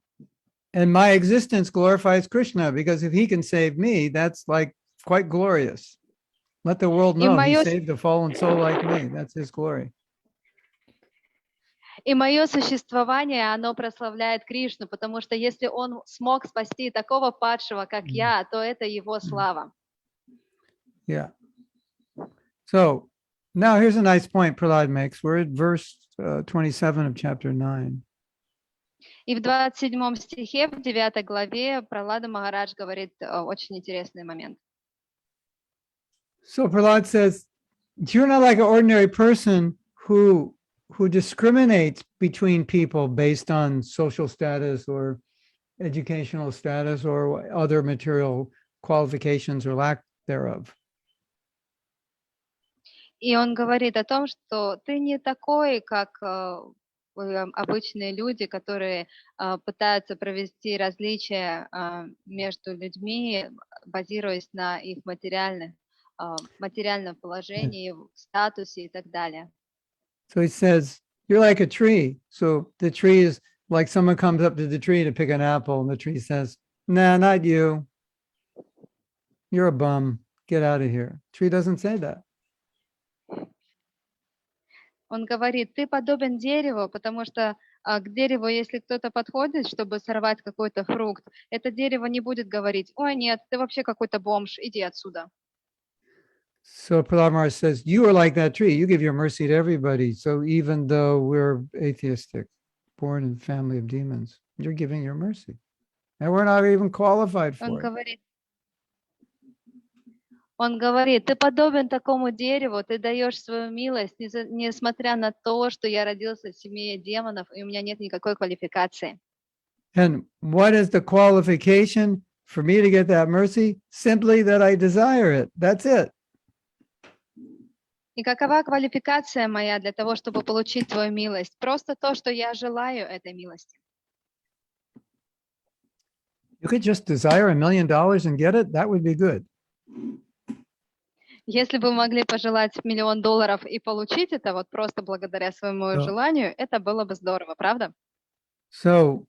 And my existence glorifies Krishna because if he can save me, that's like quite glorious. Let the world И know he мое saved a fallen soul like me. That's his glory. И мое существование, оно прославляет Кришну, потому что если он смог спасти такого падшего, как я, то это его слава. Yeah. So now here's a nice point Prahlad makes. We're at verse 27 of chapter 9. И в 27 стихе, в 9 главе, Пралада Махарадж говорит очень интересный момент. So Prahlad says, you're not like an ordinary person who discriminates between people based on social status or educational status or other material qualifications or lack thereof. И он говорит о том, что ты не такой, как обычные люди, которые пытаются провести различия между людьми, базируясь на их материальном положении, статусе и так далее. So he says, you're like a tree. So the tree is like someone comes up to the tree to pick an apple and the tree says, nah, not you. You're a bum. Get out of here. Tree doesn't say that. Он говорит, ты подобен дереву, потому что к дереву, если кто-то подходит, чтобы сорвать какой-то фрукт, это дерево не будет говорить, ой, нет, ты вообще какой-то бомж, иди отсюда. So Prahlad Maharaj says, you are like that tree. You give your mercy to everybody. So even though we're atheistic, born in a family of demons, you're giving your mercy. And we're not even qualified for it. Он говорит, ты подобен такому дереву, ты даешь свою милость, несмотря на то, что я родился в семье демонов, и у меня нет никакой квалификации. And what is the qualification for me to get that mercy? Simply that I desire it. That's it. И какова квалификация моя для того, чтобы получить твою милость? Просто то, что я желаю этой милости. You could just desire $1 million and get it. That would be good. Если бы вы могли пожелать $1 миллион и получить это вот просто благодаря своему желанию, это было бы здорово, правда? So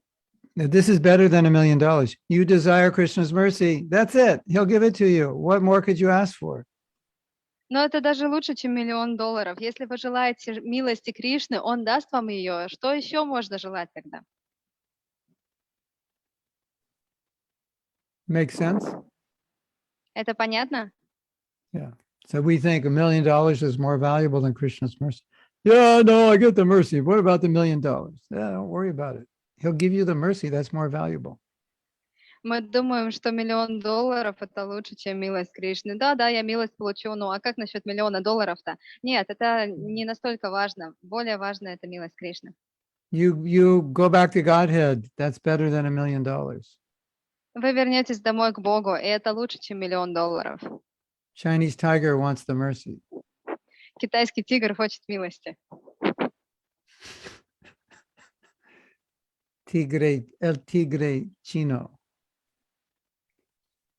this is better than $1 million. You desire Krishna's mercy. That's it. He'll give it to you. What more could you ask for? Но это даже лучше, чем $1 миллион. Если вы желаете милости Кришны, он даст вам ее. Что еще можно желать тогда? Makes sense? Это понятно? Yeah. So we think $1 million is more valuable than Krishna's mercy. Yeah, no, I get the mercy. What about the $1 million? Yeah, don't worry about it. He'll give you the mercy that's more valuable. Мы думаем, что $1 миллион это лучше, чем милость Кришны. Да, я милость получу, ну а как насчет $1 миллиона-то? Нет, это не настолько важно. Более важно это милость Кришны. You go back to Godhead. That's better than $1 million. Вы вернетесь домой к Богу, и это лучше, чем $1 миллион. Chinese tiger wants the mercy. Китайский тигр хочет милости. El tigre chino.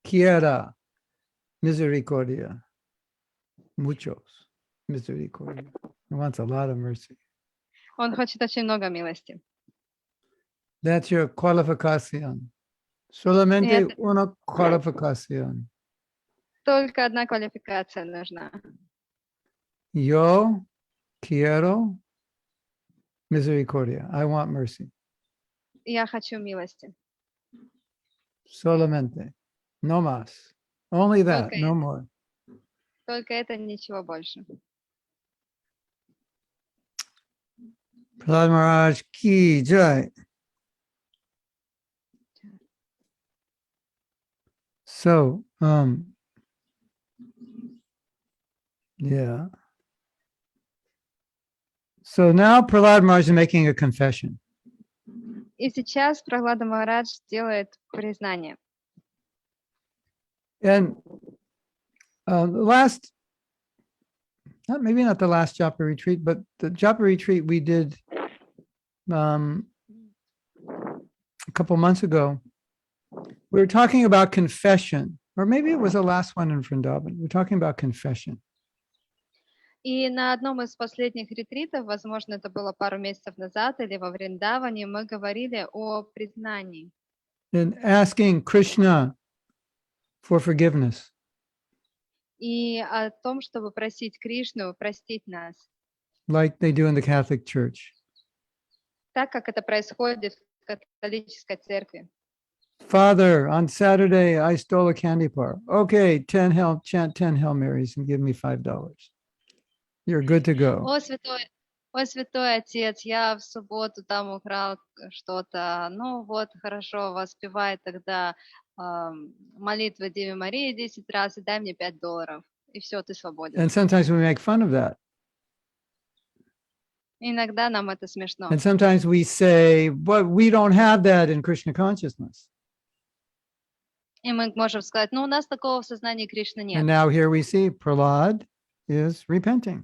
Quiera misericordia. Muchos misericordia. He wants a lot of mercy. Он хочет очень много милости. That's your qualificación. Solamente una qualificación. Только одна квалификация нужна. Yo quiero Misericordia. I want mercy. Я хочу милости. Solamente. No más. Only that, Только no это. more. Только это, ничего больше. Prahlad Maharaj ki jai. So, yeah. So now Prahlad Maharaj is making a confession. И сейчас Прахлада Махарадж делает признание. And the last, maybe not the last Japa retreat, but the Japa retreat we did a couple months ago, we were talking about confession, or maybe it was the last one in Vrindavan. We're talking about confession. И на одном из последних ретритов, возможно, это было пару месяцев назад или во Вриндаване, мы говорили о признании And asking Krishna for forgiveness. и о том, чтобы просить Кришну простить нас, Like they do in the Catholic Church. так как это происходит в католической церкви. Father, on Saturday I stole a candy bar. Okay, chant 10 Hail Marys and give me $5. You're good to go. О, святой отец, я в субботу там украл что-то. Ну вот, хорошо, воспевай тогда молитвы Деве Марии 10 раз и дай мне $5. И все, ты свободен. And sometimes we make fun of that. Иногда нам это смешно. And sometimes we say, but we don't have that in Krishna consciousness. И мы можем сказать, ну у нас такого в сознании Кришны нет. And now here we see Prahlad is repenting.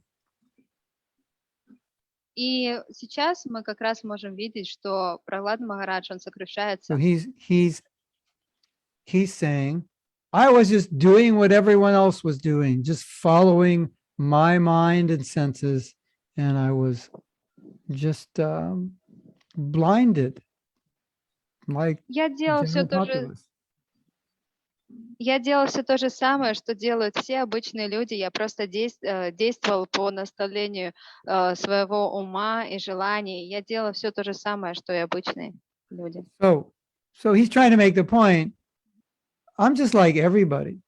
И сейчас мы как раз можем видеть, что Прахлад Махарадж, он сокрушается. So he's saying, I was just doing what everyone else was doing, just following my mind and senses, and I was just blinded, like Я делал все general то же, populace. я делал все то же самое, что делают все обычные люди. Я просто действовал по наставлению своего ума и желаний. Я делал все то же самое, что и обычные люди. So he's trying to make the point, I'm just like everybody.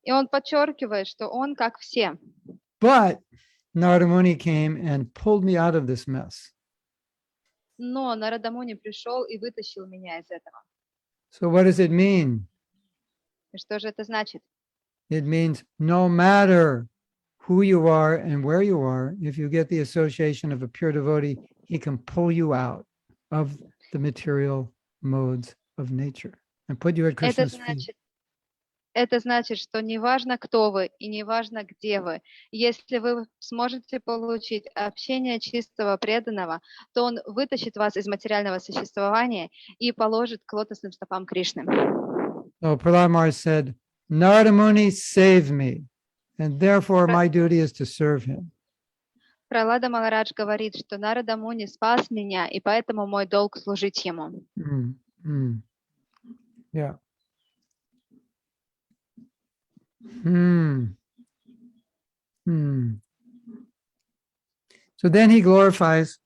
И он подчеркивает, что он как все. But Narada Muni came and pulled me out of this mess. Но Нарада Муни пришел и вытащил меня из этого. So what does it mean? И что же это значит? It means no matter who you are and where you are, if you get the association of a pure devotee, he can pull you out of the material modes of nature and put you at Krishna's feet. Это значит, что неважно, кто вы и неважно, где вы, если вы сможете получить общение чистого преданного, то он вытащит вас из материального существования и положит к лотосным стопам Кришны. So Prahlad Maharaj said, Narada Muni saved me, and therefore my duty is to serve him. Пралада Махарадж говорит, что Нарада Муни спас меня, и поэтому мой долг служить ему. Yeah. So then he glorifies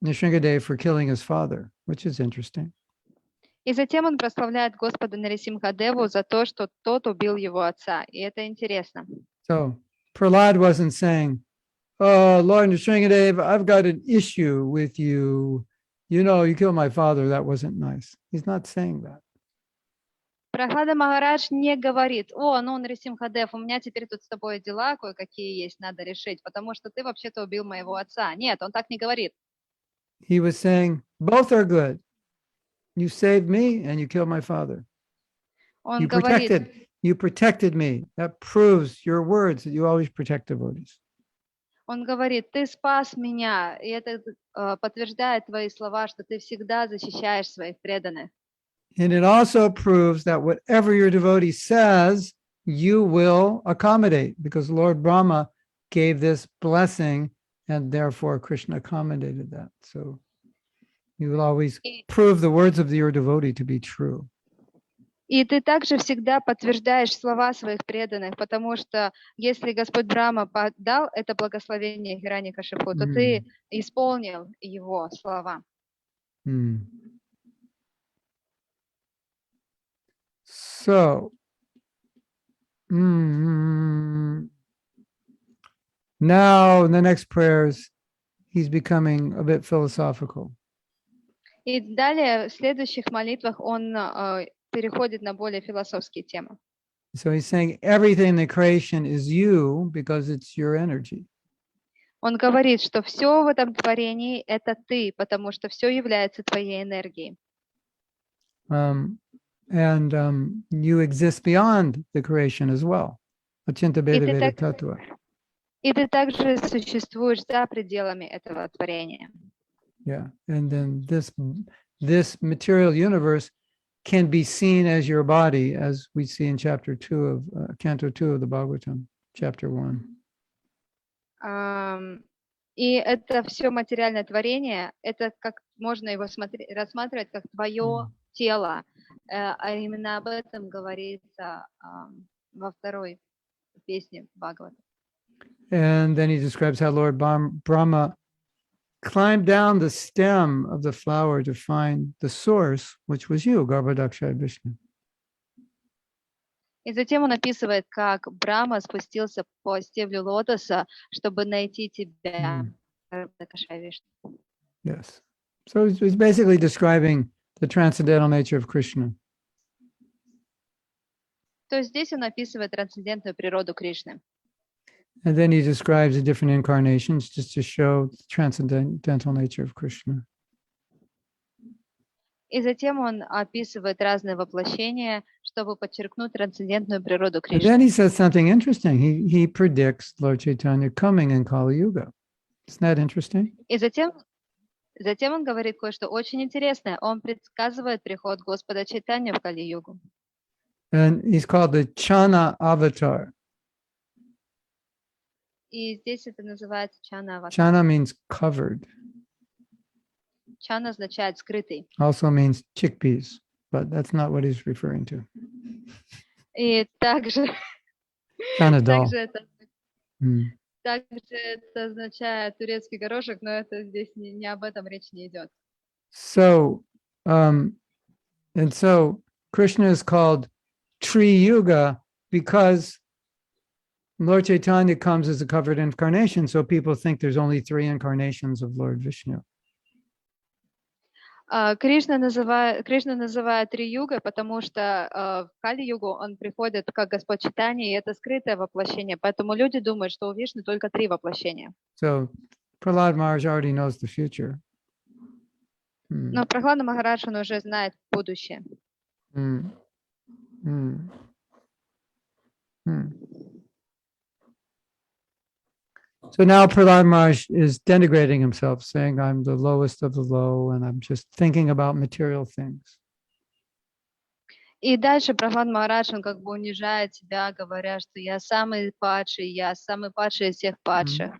Nrsimhadev for killing his father, which is interesting. И затем он прославляет Господа Нарисимхадеву за то, что тот убил его отца. И это интересно. So Prahlad wasn't saying, oh, Lord Nrsimhadev, I've got an issue with you. You know, you killed my father. That wasn't nice. He's not saying that. Прахлада Махарадж не говорит, о, ну, Нарисимхадев, у меня теперь тут с тобой дела кое-какие есть, надо решить, потому что ты вообще-то убил моего отца. Нет, он так не говорит. He was saying, both are good. You saved me and you killed my father. Он говорит, you protected me. That proves your words that you always protect devotees. Он говорит, ты спас меня, и это подтверждает твои слова, что ты всегда защищаешь своих преданных. And it also proves that whatever your devotee says, you will accommodate, because Lord Brahma gave this blessing, and therefore Krishna accommodated that. So you will always prove the words of your devotee to be true. И ты также всегда подтверждаешь слова своих преданных, потому что если Господь Брахма дал это благословение Хираникашипу, то ты исполнил его слова. So, now in the next prayers, he's becoming a bit philosophical. И далее в следующих молитвах он переходит на более философские темы. So he's saying everything in the creation is you because it's your energy. Он говорит, что все в этом творении — это ты, потому что все является твоей энергией. You exist beyond the creation as well. Achinta Bheda Veda Tattva. И ты также существуешь за пределами этого творения. Yeah, and then this material universe can be seen as your body, as we see in chapter 2 of Canto 2 of the Bhagavatam, chapter 1. И это все материальное творение, это как можно его рассматривать как твое тело, а именно об этом говорится во второй песне Бхагавата. And then he describes how Lord Brahma climbed down the stem of the flower to find the source, which was you, Garbhodakshaya Vishnu. И затем он описывает, как Брахма спустился по стеблю лотоса, чтобы найти тебя, Гarbhodakshaya Vishnu. Yes. So he's basically describing the transcendental nature of Krishna. То есть здесь он описывает трансцендентную природу Кришны. And then he describes the different incarnations just to show the transcendental nature of Krishna. И затем он описывает разные воплощения, чтобы подчеркнуть трансцендентную природу Кришны. And then he says something interesting. He predicts Lord Chaitanya coming in Kali Yuga. Isn't that interesting? И затем он говорит кое-что очень интересное. Он предсказывает приход Господа Чайтанья в Кали-югу. And he's called the Chana Avatar. И здесь это называется Чана Аватар. Chana means covered. Чана означает скрытый. Also means chickpeas, but that's not what he's referring to. И также Chana dal. Также это означает турецкий горошек, но это здесь не об этом речь не идет. So, and so Krishna is called Tri Yuga because Lord Chaitanya comes as a covered incarnation, so people think there's only 3 incarnations of Lord Vishnu. Кришна называет три юга, потому что в Кали-югу он приходит как Господь Чайтанья, и это скрытое воплощение, поэтому люди думают, что у Вишну только 3 воплощения. So Prahlad Maharaj already knows the future. Но Прахлада Махарадж, он уже знает будущее. So now Prahlad Maharaj is denigrating himself, saying, I'm the lowest of the low, and I'm just thinking about material things. И дальше Прахлад Махарадж, он как бы унижает себя, говоря, что я самый падший из всех падших.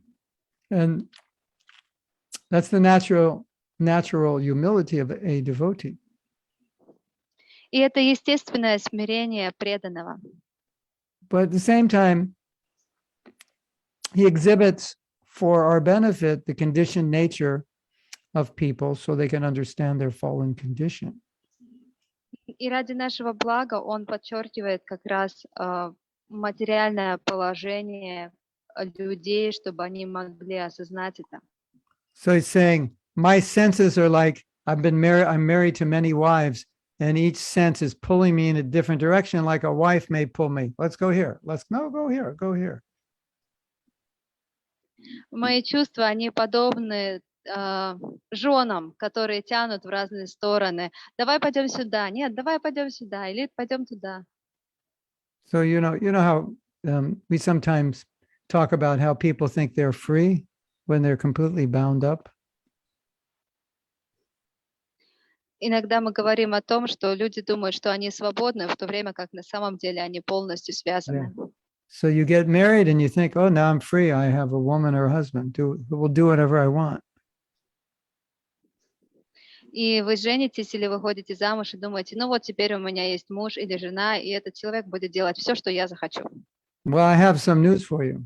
And that's the natural humility of a devotee. И это естественное смирение преданного. But at the same time, he exhibits for our benefit the conditioned nature of people so they can understand their fallen condition. И ради нашего блага он подчеркивает как раз материальное положение людей, чтобы они могли осознать это. So he's saying, my senses are like, I'm married to many wives, and each sense is pulling me in a different direction, like a wife may pull me. Let's go here. Go here, go here. Мои чувства, они подобны женам, которые тянут в разные стороны. Давай пойдем сюда. Нет, давай пойдем сюда. Или пойдем туда. So you know how we sometimes talk about how people think they're free when they're completely bound up. Иногда мы говорим о том, что люди думают, что они свободны, в то время как на самом деле они полностью связаны. So you get married and you think, oh, now I'm free. I have a woman or a husband who will do whatever I want. И вы женитесь или выходите замуж и думаете, ну вот теперь у меня есть муж или жена, и этот человек будет делать все, что я захочу. Well, I have some news for you.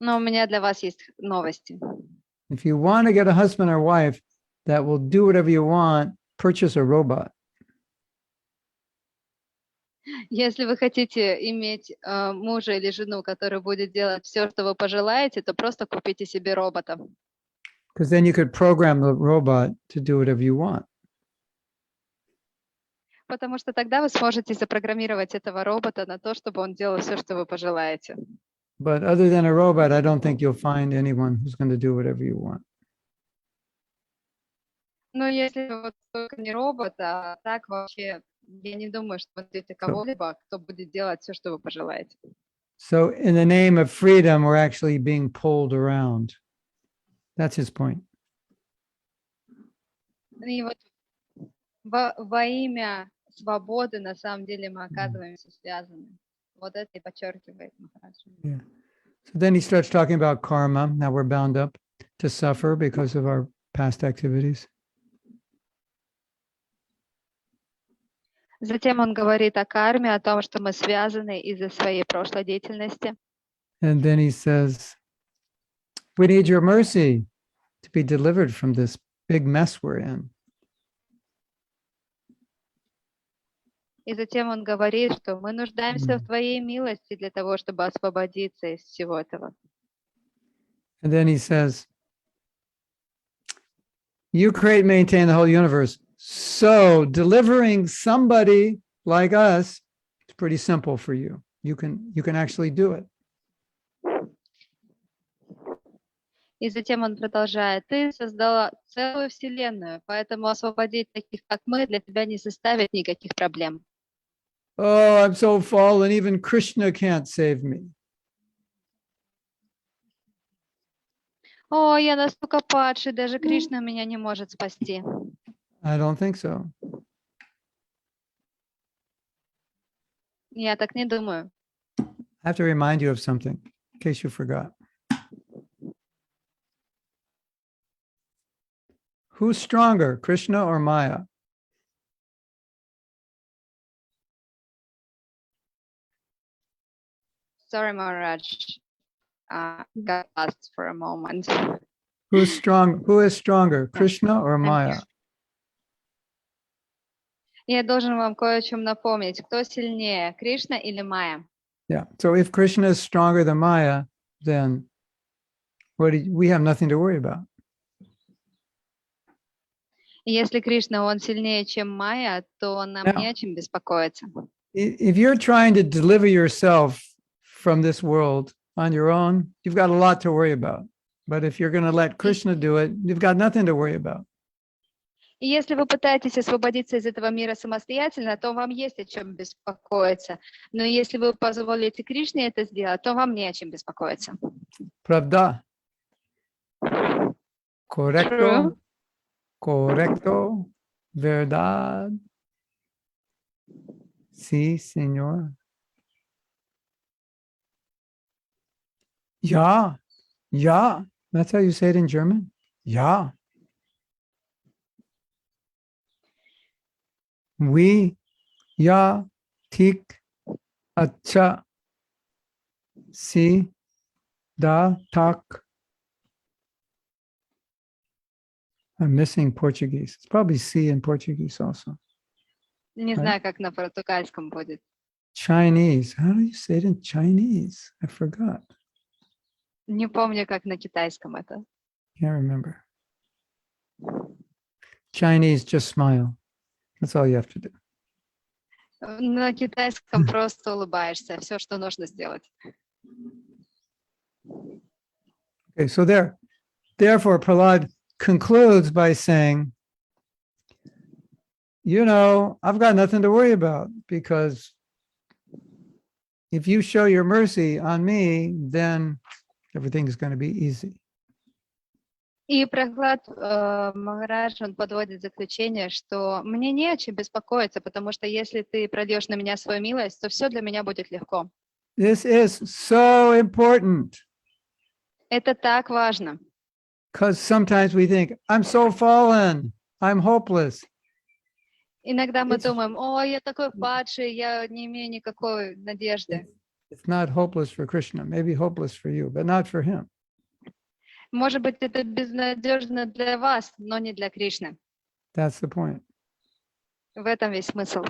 Но у меня для вас есть новости. If you want to get a husband or wife that will do whatever you want, purchase a robot. Если вы хотите иметь мужа или жену, который будет делать все, что вы пожелаете, то просто купите себе робота. Because then you could program the robot to do whatever you want. Потому что тогда вы сможете запрограммировать этого робота на то, чтобы он делал все, что вы пожелаете. But other than a robot, I don't think you'll find anyone who's going to do whatever you want. Но если вот только не робот, а так вообще, я не думаю, что вы найдете кого-либо, кто будет делать все, что вы пожелаете. So in the name of freedom, we're actually being pulled around. That's his point. И вот во имя свободы на самом деле мы оказываемся связаны. Вот это и подчеркивает Махарадж. Yeah. So then he starts talking about karma. Now we're bound up to suffer because of our past activities. Затем он говорит о карме, о том, что мы связаны из-за своей прошлой деятельности. And then he says, we need your mercy to be delivered from this big mess we're in. И затем он говорит, что мы нуждаемся в твоей милости для того, чтобы освободиться из всего этого. And then he says, you create and maintain the whole universe. So delivering somebody like us is pretty simple for you. You can actually do it. И затем он продолжает. Ты создала целую вселенную, поэтому освободить таких, как мы, для тебя не составит никаких проблем. Oh, I'm so fallen. Even Krishna can't save me. О, я настолько падший, даже Кришна меня не может спасти. I don't think so. Я так не думаю. I have to remind you of something in case you forgot. Who's stronger, Krishna or Maya? Sorry, Maharaj. Got lost for a moment. Who is stronger, Krishna or Maya? Я должен вам кое о чем напомнить. Кто сильнее, Кришна или Майя? Yeah. So if Krishna is stronger than Maya, then we have nothing to worry about. Если Кришна, он сильнее, чем Майя, то нам не о чем беспокоиться. If you're trying to deliver yourself from this world on your own, you've got a lot to worry about. But if you're going to let Krishna do it, you've got nothing to worry about. И если вы пытаетесь освободиться из этого мира самостоятельно, то вам есть о чем беспокоиться. Но если вы позволите Кришне это сделать, то вам не о чем беспокоиться. Pravda. Correcto. True. Correcto. Verdad. Sí, señor. Ja. Ja. That's how you say it in German? Ja. Oui. Ja. Tik. Acha. Si. Da. Tak. I'm missing Portuguese. It's probably C in Portuguese also. Не знаю, как на португальском будет. Chinese. How do you say it in Chinese? I forgot. Не помню, как на китайском это. Can't remember. Chinese, just smile. That's all you have to do. На китайском просто улыбаешься. Все, что нужно сделать. Okay, so therefore, Prahlad concludes by saying, you know, I've got nothing to worry about because if you show your mercy on me, then everything is going to be easy. И Прохлад Махарадж, он подводит заключение, что мне не о чем беспокоиться, потому что если ты прольешь на меня свою милость, то все для меня будет легко. This is so important. Это так важно. Because sometimes we think, I'm so fallen, I'm hopeless. Иногда мы It's- думаем, о, я такой падший, я не имею никакой надежды. It's not hopeless for Krishna, maybe hopeless for you, but not for him. Может быть, это безнадежно для вас, но не для Кришны. That's the point. В этом весь смысл.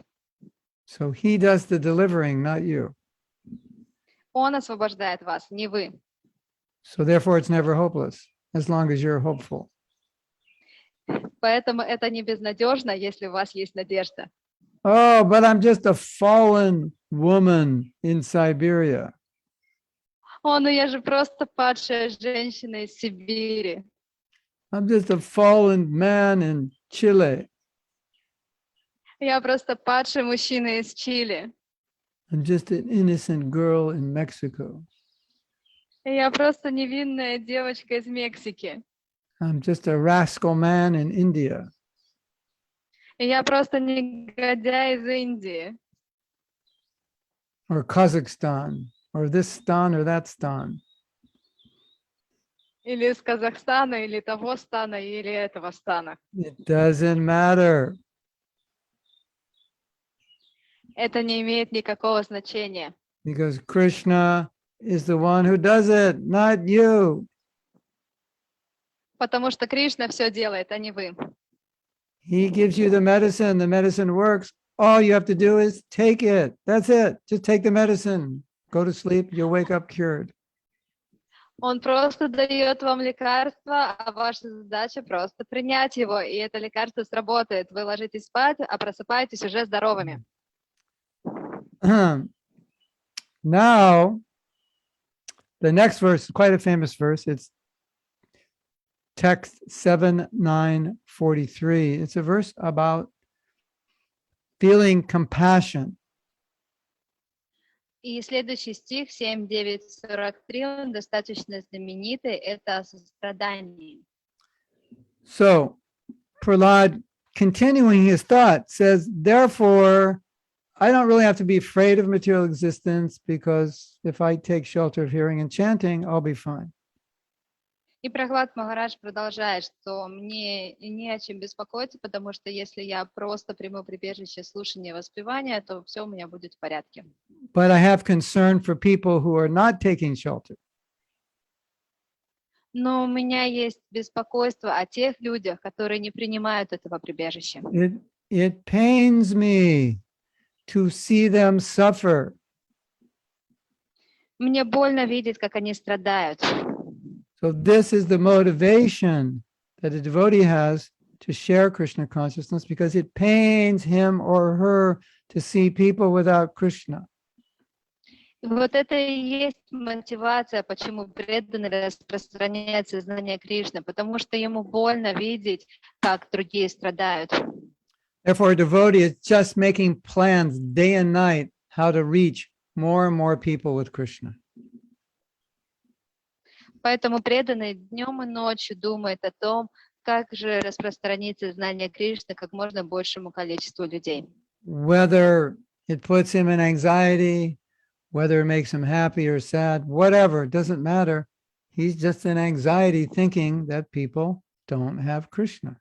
So he does the delivering, not you. Он освобождает вас, не вы. So therefore it's never hopeless, as long as you're hopeful. Поэтому это не безнадежно, если у вас есть надежда. Oh, but I'm just a fallen woman in Siberia. О, ну я же просто падшая женщина из Сибири. I'm just a fallen man in Chile. Я просто падший мужчина из Чили. I'm just an innocent girl in Mexico. Я просто невинная девочка из Мексики. I'm just a rascal man in India. Я просто негодяй из Индии. Or Kazakhstan, or this stan or that stan. Или из Казахстана, или того стана, или этого стана. It doesn't matter. Это не имеет никакого значения. Because Krishna is the one who does it, not you. Потому что Кришна все делает, а не вы. He gives you the medicine works. All you have to do is take it. That's it. Just take the medicine. Go to sleep, you'll wake up cured. Он просто дает вам лекарство, а ваша задача просто принять его, и это лекарство сработает. Вы ложитесь спать, а просыпаетесь уже здоровыми. Now, the next verse is quite a famous verse. It's text 7:9:43. It's a verse about feeling compassion. И следующий стих 7:9:43, он достаточно знаменитый, это о сострадании. So Prahlad, continuing his thought, says, therefore, I don't really have to be afraid of material existence because if I take shelter of hearing and chanting, I'll be fine. И Прахлад Махарадж продолжает, что мне не о чем беспокоиться, потому что если я просто приму прибежище слушания и воспевания, то все у меня будет в порядке. But I have concern for people who are not taking shelter. Но у меня есть беспокойство о тех людях, которые не принимают этого прибежища. It pains me to see them suffer. Мне больно видеть, как они страдают. So this is the motivation that a devotee has to share Krishna consciousness because it pains him or her to see people without Krishna. И вот это и есть мотивация, почему преданный распространяет сознание Кришны, потому что ему больно видеть, как другие страдают. Therefore, a devotee is just making plans day and night how to reach more and more people with Krishna. Поэтому преданный днем и ночью думает о том, как же распространить сознание Кришны как можно большему количеству людей. Whether it puts him in anxiety, whether it makes him happy or sad, whatever, it doesn't matter. He's just in anxiety thinking that people don't have Krishna.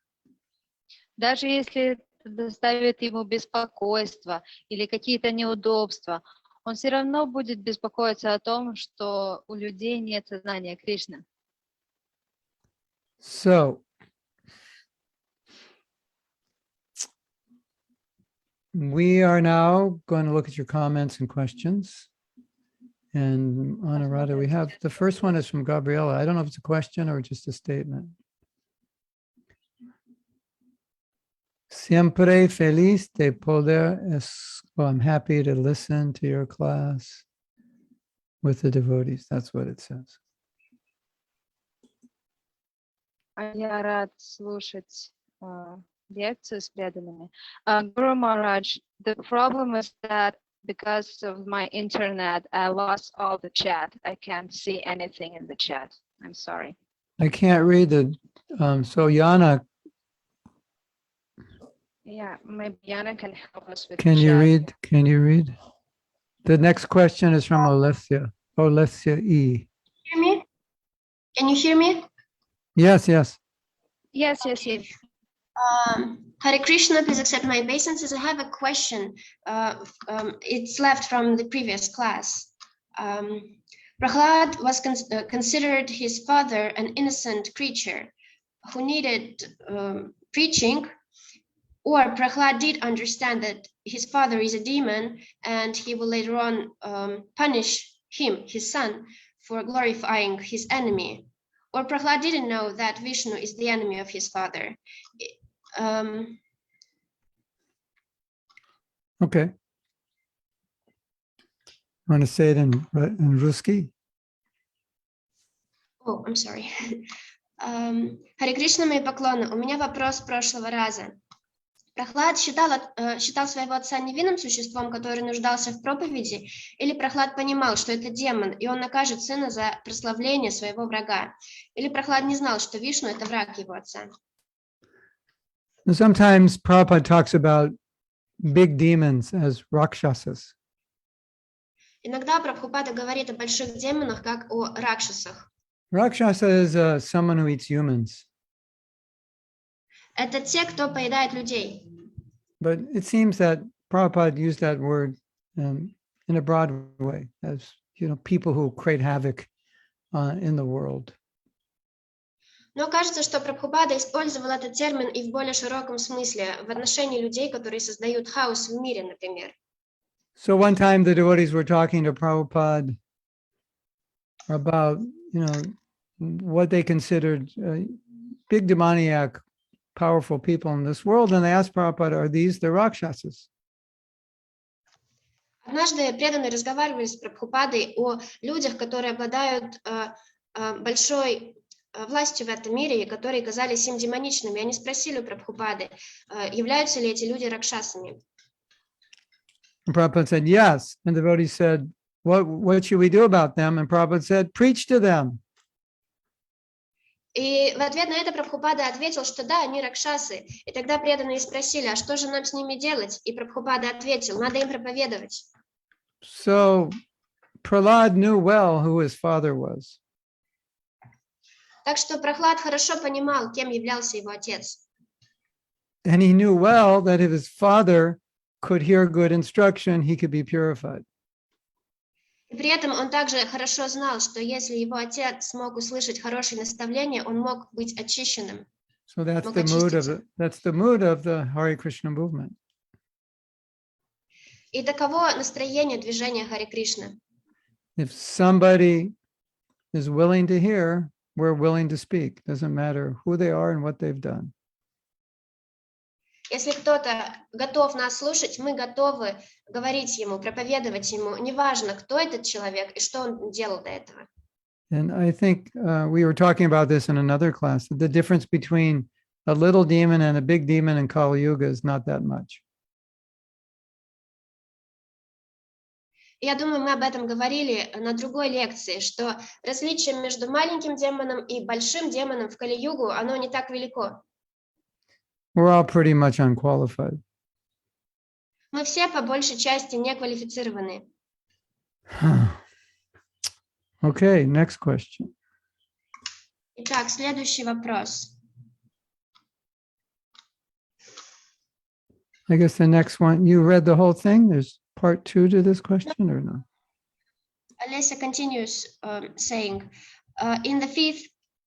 Даже если это доставит ему беспокойство или какие-то неудобства, он все равно будет беспокоиться о том, что у людей нет сознания Кришны. So, we are now going to look at your comments and questions. And Anuradha, we have, the first one is from Gabriela. I don't know if it's a question or just a statement. Siempre feliz de poder, I'm happy to listen to your class with the devotees. That's what it says. Я рад слушать лекцию с преданными. Guru Maharaj, the problem is that because of my internet, I lost all the chat. I can't see anything in the chat. I'm sorry. I can't read the, so Yana, Yeah, maybe Yana can help us with can the you chat. read? Can you read? The next question is from Alessia E. Hear me? Can you hear me? Yes, yes. Yes, yes, yes. Hare Krishna, please accept my obeisances. I have a question. It's left from the previous class. Prahlad was considered his father an innocent creature who needed preaching, or Prahlad did understand that his father is a demon and he will later on punish him, his son, for glorifying his enemy. Or Prahlad didn't know that Vishnu is the enemy of his father. Okay. Want to say it in Ruski? Oh, I'm sorry. Харе Кришна, мои поклоны. У меня вопрос с прошлого раза. Прохлад считал своего отца невинным существом, который нуждался в проповеди, или Прохлад понимал, что это демон, и он накажет сына за прославление своего врага? Или Прохлад не знал, что Вишну — это враг его отца? Sometimes Prabhupada talks about big demons as rakshasas. Иногда Прабхупада говорит о больших демонах, как о ракшасах. Rakshasa is someone who eats humans. Это те, кто поедает людей. But it seems that Prabhupada used that word in a broad way, as people who create havoc in the world. Но кажется, что Прабхупада использовал этот термин и в более широком смысле, в отношении людей, которые создают хаос в мире, например. So one time the devotees were talking to Prabhupada about, what they considered big demoniac, powerful people in this world, and they asked Prabhupada, are these the Rakshasas? Однажды преданные разговаривали с Прабхупадой о людях, которые обладают большой властью в этом мире, и которые казались им демоничными. Они спросили у Прабхупады, являются ли эти люди ракшасами. And Prabhupada said, yes. And the devotee said, what should we do about them? And Prabhupada said, preach to them. И в ответ на это Прабхупада ответил, что да, они ракшасы. И тогда преданные спросили, а что же нам с ними делать? И Прабхупада ответил, надо им проповедовать. So Prahlad knew well who his father was. Так что Прохлад хорошо понимал, кем являлся его отец. And he knew well that if his father could hear good instruction, he could be purified. И при этом он также хорошо знал, что если его отец смог услышать хорошие наставления, он мог быть очищенным. So that's мог the mood очиститься. of the Hare Krishna movement. И таково настроение движения Харе Кришна. If somebody is willing to hear, we're willing to speak. Doesn't matter who they are and what they've done. Если кто-то готов нас слушать, мы готовы говорить ему, проповедовать ему. Неважно, кто этот человек и что он делал до этого. And I think we were talking about this in another class. The difference between a little demon and a big demon in Kali Yuga is not that much. Я думаю, мы об этом говорили на другой лекции, что различие между маленьким демоном и большим демоном в Кали-югу, оно не так велико. We're all pretty much unqualified. Мы все по большей части не квалифицированы. Okay, next question. Итак, следующий вопрос. I guess the next one, you read the whole thing? There's part 2 to this question or no? Olesa continues saying, in the 5th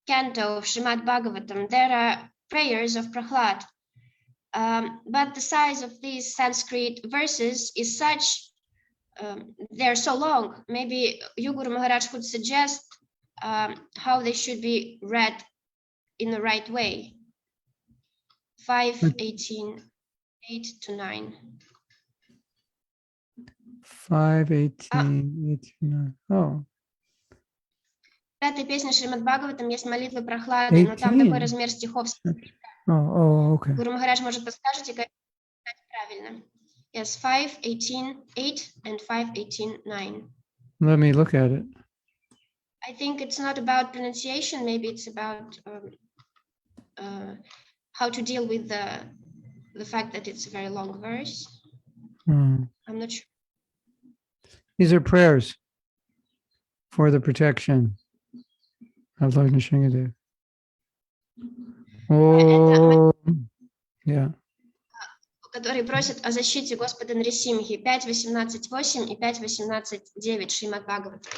canto of Srimad Bhagavatam, there are prayers of Prahlad, but the size of these Sanskrit verses is such, they're so long. Maybe Yuguru Maharaj could suggest how they should be read in the right way. 5:18, 8 to 9. 5:18, 8 to 9. Oh, В пятой песне Шримад Бхагаватам есть молитвы Прохлады, но там такой размер стихов. okay. Гуру Махарадж, может, подскажете, как читать правильно? Yes, 5:18, 8 and 5:18, 9. Let me look at it. I think it's not about pronunciation. Maybe it's about how to deal with the fact that it's a very long verse. Hmm. I'm not sure. These are prayers for the protection of Lord Nrsimhadev. Oh, yeah. который просит о защите Господа Нрисимхи 5.18.8 и 5.18.9 Шримад Бхагавата.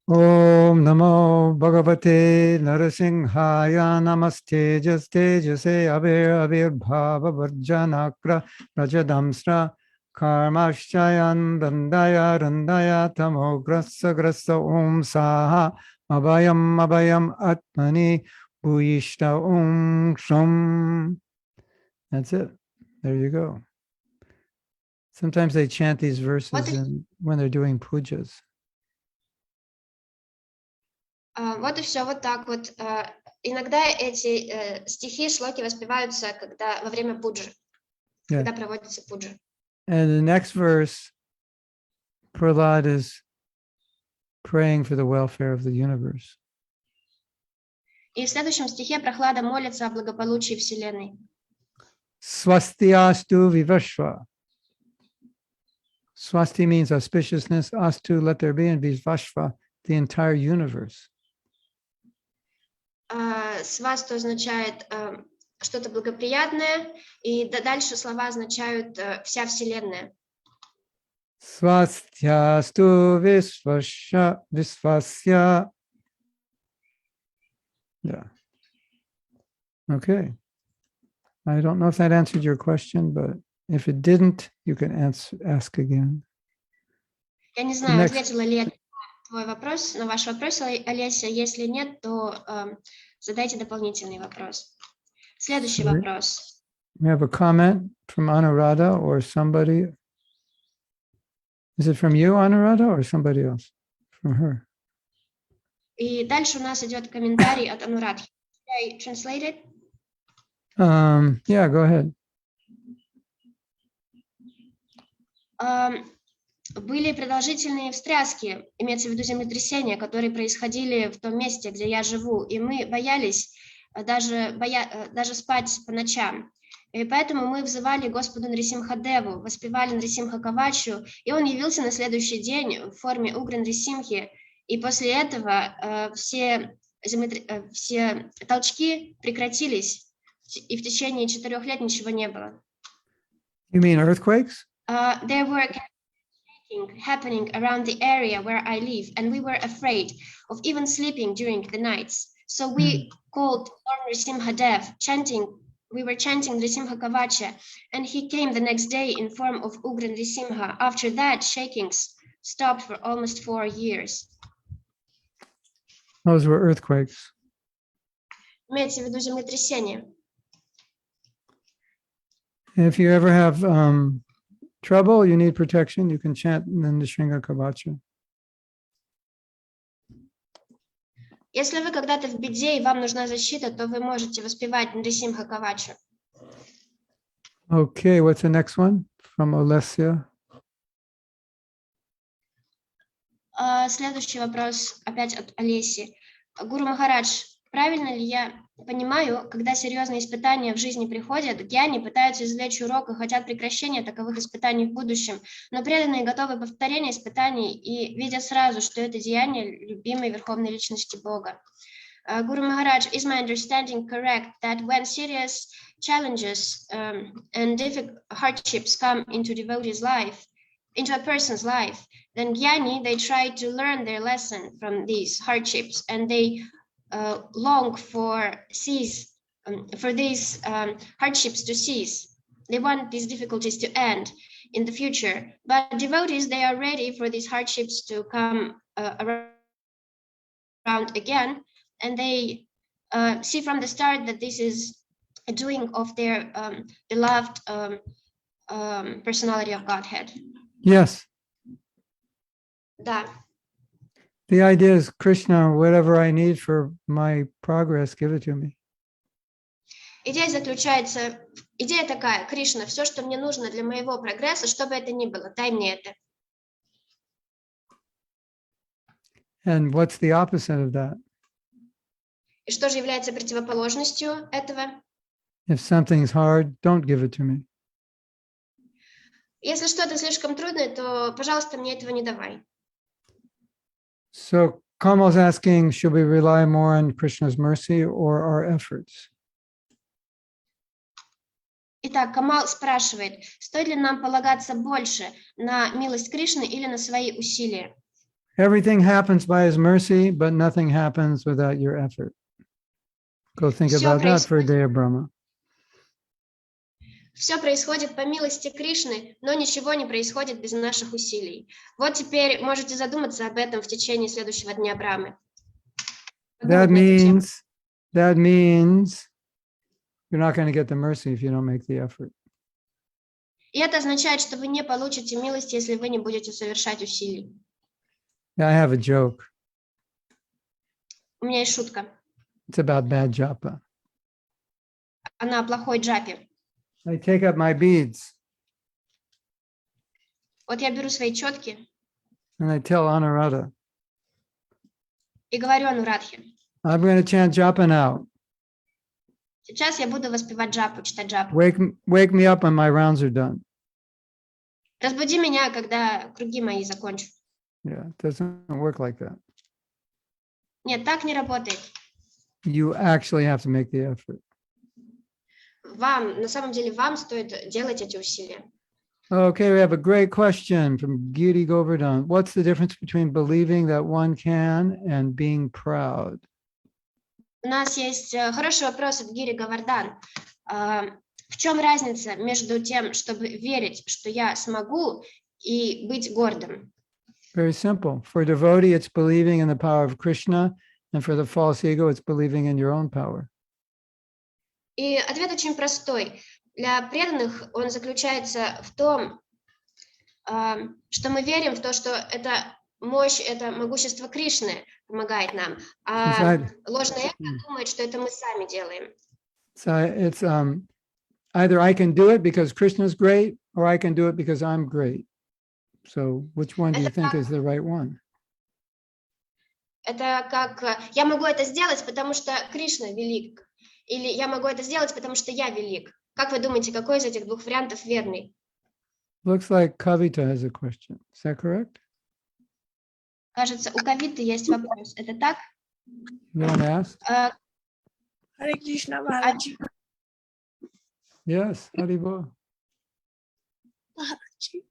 Om Namo Bhagavate Narasimhaya Namaste Jase Abir Bhava Varjanakra Rajadamsra Karmashchayan Randaya Tamograsa Om Saha Abhayam Atmani Bhuyishta Om Sham. That's it. There you go. Sometimes they chant these verses when they're doing pujas. Вот и все, вот так вот. Иногда эти стихи, шлоки воспеваются во время пуджи, когда проводится пуджа. And the next verse, Prahlad is praying for the welfare of the universe. И в следующем стихе Прохлада молится о благополучии Вселенной. Swastiastu vivashva. Swasti means auspiciousness. Astu, let there be, and vivashva, the entire universe. Свасту означает что-то благоприятное, и дальше слова означают вся Вселенная. Swastiastu visvasya. Yeah. Okay. I don't know if that answered your question, but if it didn't, you can ask again. Я не знаю, ответила ли я твой вопрос, на ваш вопрос, Олеся. Если нет, то задайте дополнительный вопрос. Следующий вопрос. We have a comment from Anuradha or somebody. Is it from you, Anuradha, or somebody else? From her. И дальше у нас идет комментарий от Анурадхи. Should I translate it? Yeah, go ahead. Были продолжительные встряски, имеется в виду землетрясения, которые происходили в том месте, где я живу, и мы боялись даже спать по ночам. И поэтому мы взывали Господу Нрисимхадеву, воспевали Нрисимха Кавачу, и он явился на следующий день в форме Угры Нрисимхи, и после этого все толчки прекратились, и в течение 4 лет ничего не было. You mean earthquakes? There were happening around the area where I live, and we were afraid of even sleeping during the nights. So we called Lord Nrisimhadev, we were chanting Nrisimha Kavacha, and he came the next day in form of Ugra Nrisimha. After that, shakings stopped for almost 4 years. Those were earthquakes. Имеется в виду землетрясение. If you ever have trouble, you need protection, you can chant Nrsimha Kavacha. Если вы когда-то в беде и вам нужна защита, то вы можете воспевать Нрисимха Кавачу. Okay, what's the next one from Olesya? Следующий вопрос опять от Олеси. Гуру Махарадж, правильно ли я понимаю, когда серьезные испытания в жизни приходят, гьяни пытаются извлечь урок и хотят прекращения таковых испытаний в будущем, но преданные готовы повторения испытаний и видят сразу, что это деяние любимой Верховной Личности Бога. Guru Maharaj, is my understanding correct that when serious challenges and difficult hardships come into devotee's life, into a person's life, then Gyani, they try to learn their lesson from these hardships, and they long for these hardships to cease. They want these difficulties to end in the future. But devotees, they are ready for these hardships to come around again, and they see from the start that this is a doing of their beloved personality of Godhead. Yes. Да. The idea is, Krishna, whatever I need for my progress, give it to me. Идея такая, Кришна, все, что мне нужно для моего прогресса, что бы это ни было, дай мне это. And what's the opposite of that? И что же является противоположностью этого? If something's hard, don't give it to me. Если что-то слишком трудное, то, пожалуйста, мне этого не давай. So Kamal's asking, should we rely more on Krishna's mercy or our efforts? Итак, Камал спрашивает, стоит ли нам полагаться больше на милость Кришны или на свои усилия? Everything happens by his mercy, but nothing happens without your effort. Go think Всё about that for a происходит- day of Brahma. Все происходит по милости Кришны, но ничего не происходит без наших усилий. Вот теперь можете задуматься об этом в течение следующего дня Брамы. That Подумать на эту тему. means you're not going to get the mercy if you don't make the effort. И это означает, что вы не получите милость, если вы не будете совершать усилий. I have a joke. У меня есть шутка. It's about bad japa. Она о плохой джапе. I take up my beads Вот я беру свои четки and I tell Anuradha, и говорю Анурадхе, I'm going to chant japa now. сейчас я буду воспевать джапу, читать джапу. Wake me up when my rounds are done. Разбуди меня, когда круги мои закончу. Yeah, it doesn't work like that. Нет, так не работает. You actually have to make the effort. На самом деле, вам стоит делать эти усилия. Okay, we have a great question from Giri Govardhan. What's the difference between believing that one can and being proud? У нас есть хороший вопрос от Гири Говардан. В чем разница между тем, чтобы верить, что я смогу, и быть гордым? Very simple. For a devotee, it's believing in the power of Krishna, and for the false ego, it's believing in your own power. И ответ очень простой. Для преданных он заключается в том, что мы верим в то, что это мощь, это могущество Кришны помогает нам, а Inside- ложное эго думает, что это мы сами делаем. So it's either I can do it because Krishna's great, or I can do it because I'm great. So which one do you think is the right one? Это как я могу это сделать, потому что Кришна велик, или я могу это сделать, потому что я велик. Как вы думаете, какой из этих двух вариантов верный? Looks like Kavita has a question. Is that correct? Кажется, у Кавиты есть вопрос. Это так? You want to ask? Hare Krishna Maharaj. Yes, Haribo. Maharaj.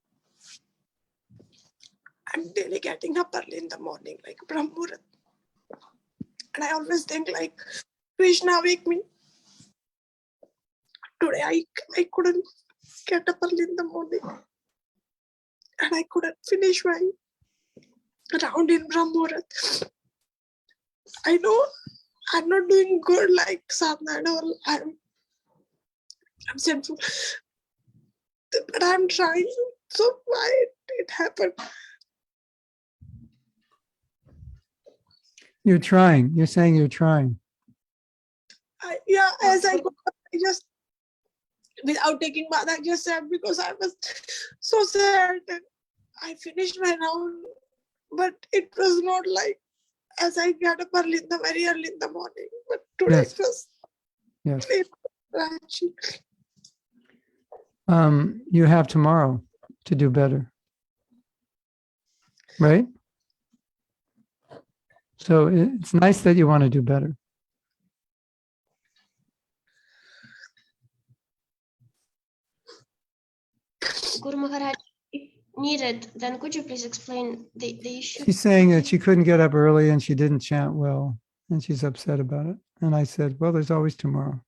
I'm daily getting up early in the morning, like Brahmurat. And I always think like, Krishna, wake me. Today I couldn't get up early in the morning. And I couldn't finish my round in Brahmurat. I know I'm not doing good like sadhana and all. I'm sinful. But I'm trying. So why it happened? You're trying. You're saying you're trying. As I go, I just, without taking bath, I just said because I was so sad and I finished my round, but it was not like as I get up very early in the morning. But today Yes. it was Yes. late, actually. You have tomorrow to do better. Right? So it's nice that you want to do better. Guru Maharaj, if needed, then could you please explain the issue? She's saying that she couldn't get up early and she didn't chant well, and she's upset about it. And I said, well, there's always tomorrow.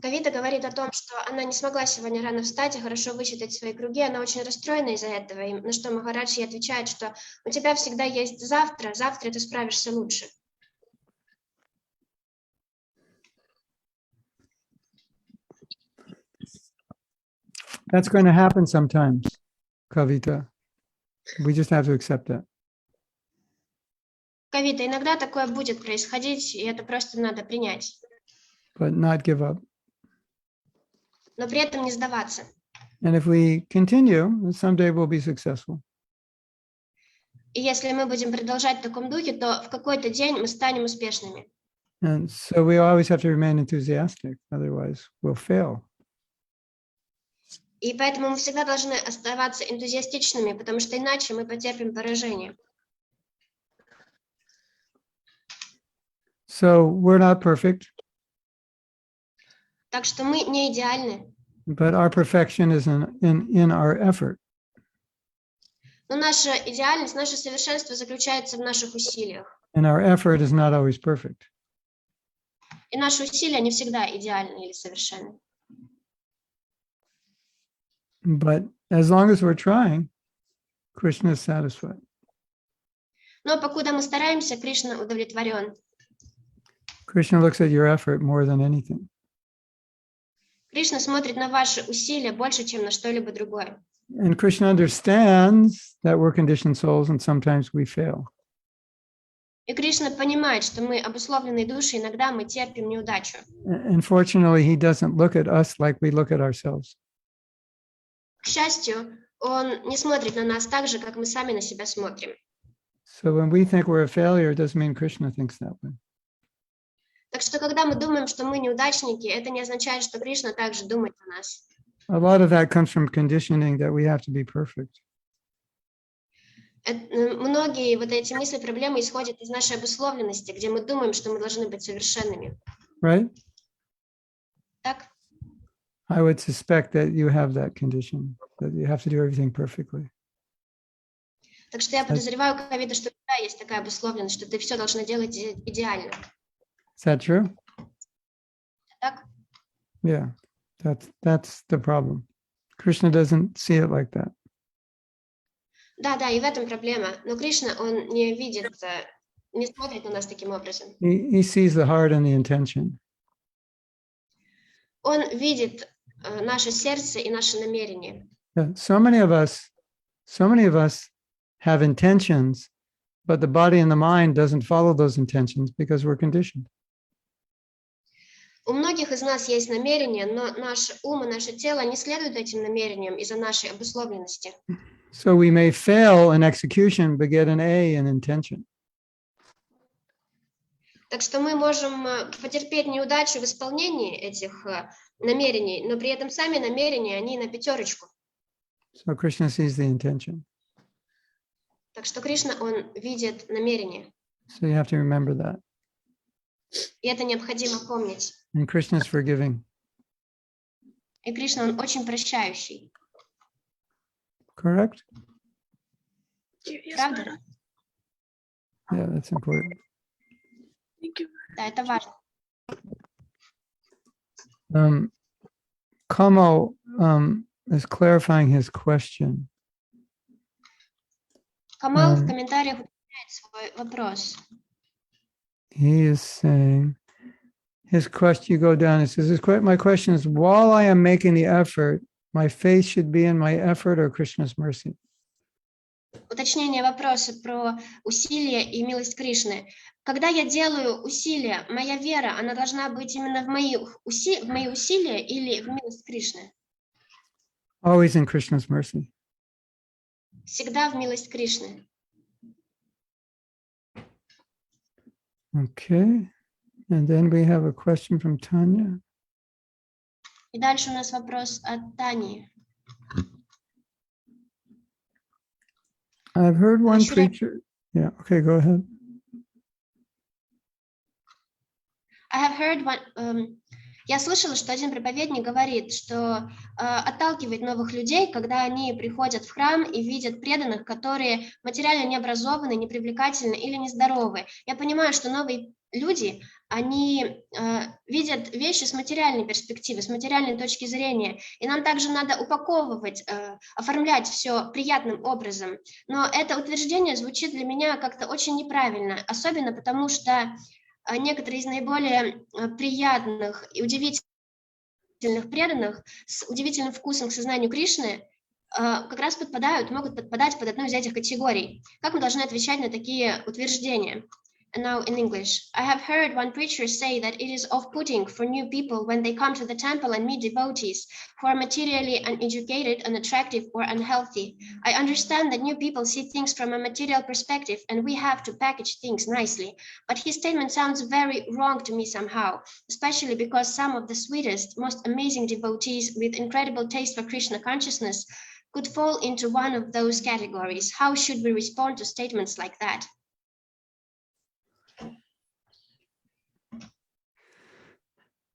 Кавита говорит о том, что она не смогла сегодня рано встать и хорошо высчитать свои круги. Она очень расстроена из-за этого. И на что Махарадж ей отвечает, что у тебя всегда есть завтра, завтра ты справишься лучше. That's going to happen sometimes, Kavita. We just have to accept that. Кавита, иногда такое будет происходить, и это просто надо принять. But not give up. Но при этом не сдаваться. And if we continue, someday we'll be successful. И если мы будем продолжать в таком духе, то в какой-то день мы станем успешными. And so we always have to remain enthusiastic, otherwise we'll fail. И поэтому мы всегда должны оставаться энтузиастичными, потому что иначе мы потерпим поражение. So we're not perfect. Так что мы не идеальны. but our perfection is in our effort. Но наша идеальность, наше совершенство заключается в наших усилиях. And our effort is not always perfect. И наши усилия не всегда идеальны или совершенны. But as long as we're trying, Krishna is satisfied. Но покуда мы стараемся, Кришна удовлетворен. Krishna looks at your effort more than anything. Кришна смотрит на ваши усилия больше, чем на что-либо другое. And Krishna understands that we're conditioned souls and sometimes we fail. И Кришна понимает, что мы обусловленные души, иногда мы терпим неудачу. Unfortunately, he doesn't look at us like we look at ourselves. К счастью, он не смотрит на нас так же, как мы сами на себя смотрим. So when we think we're a failure, it doesn't mean Krishna thinks that way. Так что, когда мы думаем, что мы неудачники, это не означает, что Кришна также думает о нас. A lot of that comes from conditioning that we have to be perfect. Многие вот эти мысли, проблемы исходят из нашей обусловленности, где мы думаем, что мы должны быть совершенными. Right? Так? I would suspect that you have that condition, that you have to do everything perfectly. Так что я подозреваю, Кавита, что у тебя есть такая обусловленность, что ты все должна делать идеально. Is that true? Так? Yeah, that's the problem. Krishna doesn't see it like that. Да, и в этом проблема. Но Кришна, он не видит, не смотрит на нас таким образом. He sees the heart and the intention. Он видит наше сердце и наши намерения. Yeah, so many of us have intentions, but the body and the mind doesn't follow those intentions because we're conditioned. У многих из нас есть намерения, но наш ум и наше тело не следуют этим намерениям из-за нашей обусловленности. So we may fail in execution, but get an A in intention. Так что мы можем потерпеть неудачу в исполнении этих намерений, но при этом сами намерения, они на 5. So Krishna sees the intention. Так что Кришна, он видит намерения. So you have to remember that. И это необходимо помнить. And Krishna is forgiving. И Кришна, он очень прощающий. Correct? Yes, Правда? Maharaj. Yeah, that's important. Thank you. Да, это важно. Kamo is clarifying his question. Камал в комментариях уточняет свой вопрос. He is saying, his question, you go down, it says, my question is, while I am making the effort, my faith should be in my effort or Krishna's mercy? Уточнение вопроса про усилия и милость Кришны. Когда я делаю усилия, моя вера, она должна быть именно в мои усилия или в милость Кришны? Always in Krishna's mercy. Всегда в милость Кришны. Okay. And then we have a question from Tanya. И дальше у нас вопрос от Тани. I've heard one Should I- preacher. Yeah, okay, go ahead. I have heard я слышала, что один проповедник говорит, что отталкивает новых людей, когда они приходят в храм и видят преданных, которые материально не образованы, не привлекательны или нездоровы. Я понимаю, что новые люди, они видят вещи с материальной перспективы, с материальной точки зрения, и нам также надо упаковывать, оформлять все приятным образом. Но это утверждение звучит для меня как-то очень неправильно, особенно потому что некоторые из наиболее приятных и удивительных преданных с удивительным вкусом к сознанию Кришны как раз могут подпадать под одну из этих категорий. Как мы должны отвечать на такие утверждения? And now in English, I have heard one preacher say that it is off-putting for new people when they come to the temple and meet devotees who are materially uneducated, unattractive, or unhealthy. I understand that new people see things from a material perspective and we have to package things nicely. But his statement sounds very wrong to me somehow, especially because some of the sweetest, most amazing devotees with incredible taste for Krishna consciousness could fall into one of those categories. How should we respond to statements like that?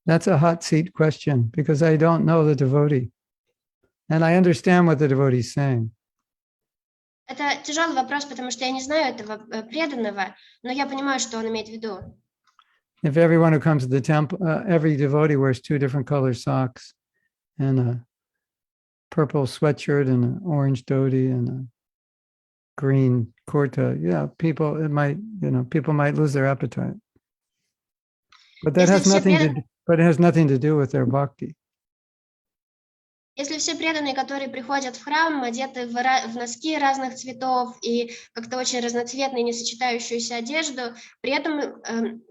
That's a hot seat question because I don't know the devotee. And I understand what the devotee is saying. Это тяжелый вопрос, потому что я не знаю этого преданного, но я понимаю, что он имеет в виду. If everyone who comes to the temple, every devotee wears 2 different color socks and a purple sweatshirt and an orange dhoti and a green kurta, yeah, people might lose their appetite. But that has nothing to do with their bhakti. Если все преданные, которые приходят в храм, одеты в носки разных цветов и как-то очень разноцветную, не сочетающуюся одежду, при этом,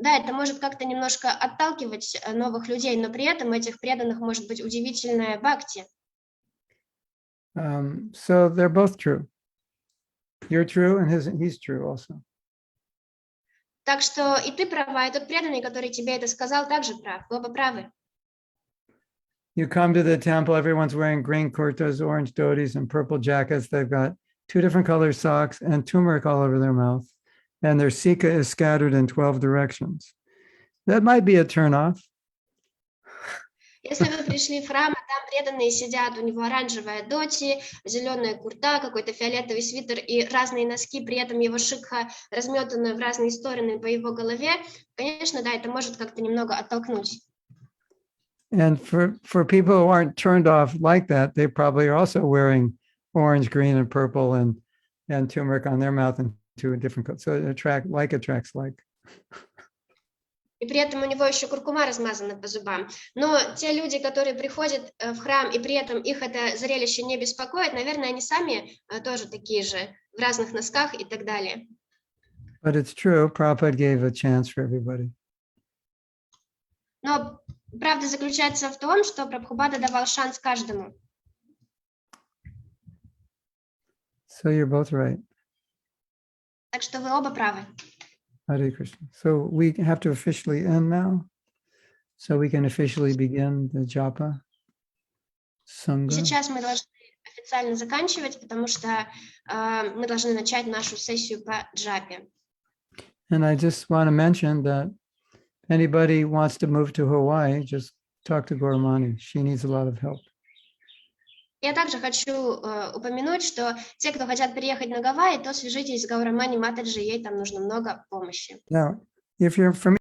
да, это может как-то немножко отталкивать новых людей, но при этом этих преданных может быть удивительная бхакти. So they're both true. You're true and he's true also. Так что и ты права, и тот преданный, который тебе это сказал, также прав. Вы оба правы. You come to the temple, everyone's wearing green kurtas, orange dhotis, and purple jackets. They've got 2 different color socks and turmeric all over their mouth. And their sika is scattered in 12 directions. That might be a turnoff. Если вы пришли в храм, а там преданные сидят, у него оранжевая доти, зеленая курта, какой-то фиолетовый свитер и разные носки, при этом его шикха разметаны в разные стороны по его голове, конечно, да, это может как-то немного оттолкнуть. And for people who aren't turned off like that, they probably are also wearing orange, green, and purple and turmeric on their mouth and 2 different colors. So attracts like. И при этом у него еще куркума размазана по зубам. Но те люди, которые приходят в храм, и при этом их это зрелище не беспокоит, наверное, они сами тоже такие же, в разных носках и так далее. But it's true, Prabhupada gave a chance for everybody. Но правда заключается в том, что Прабхупада давал шанс каждому. So you're both right. Так что вы оба правы. Hare Krishna. So we have to officially end now. So we can officially begin the japa sangha. Сейчас мы должны официально заканчивать, потому что мы должны начать нашу сессию по джапе. And I just want to mention that anybody wants to move to Hawaii, just talk to Gauramani. She needs a lot of help. Я также хочу упомянуть, что те, кто хотят переехать на Гавайи, то свяжитесь с Гаурамани Матаджи, ей там нужно много помощи. Now, if you're from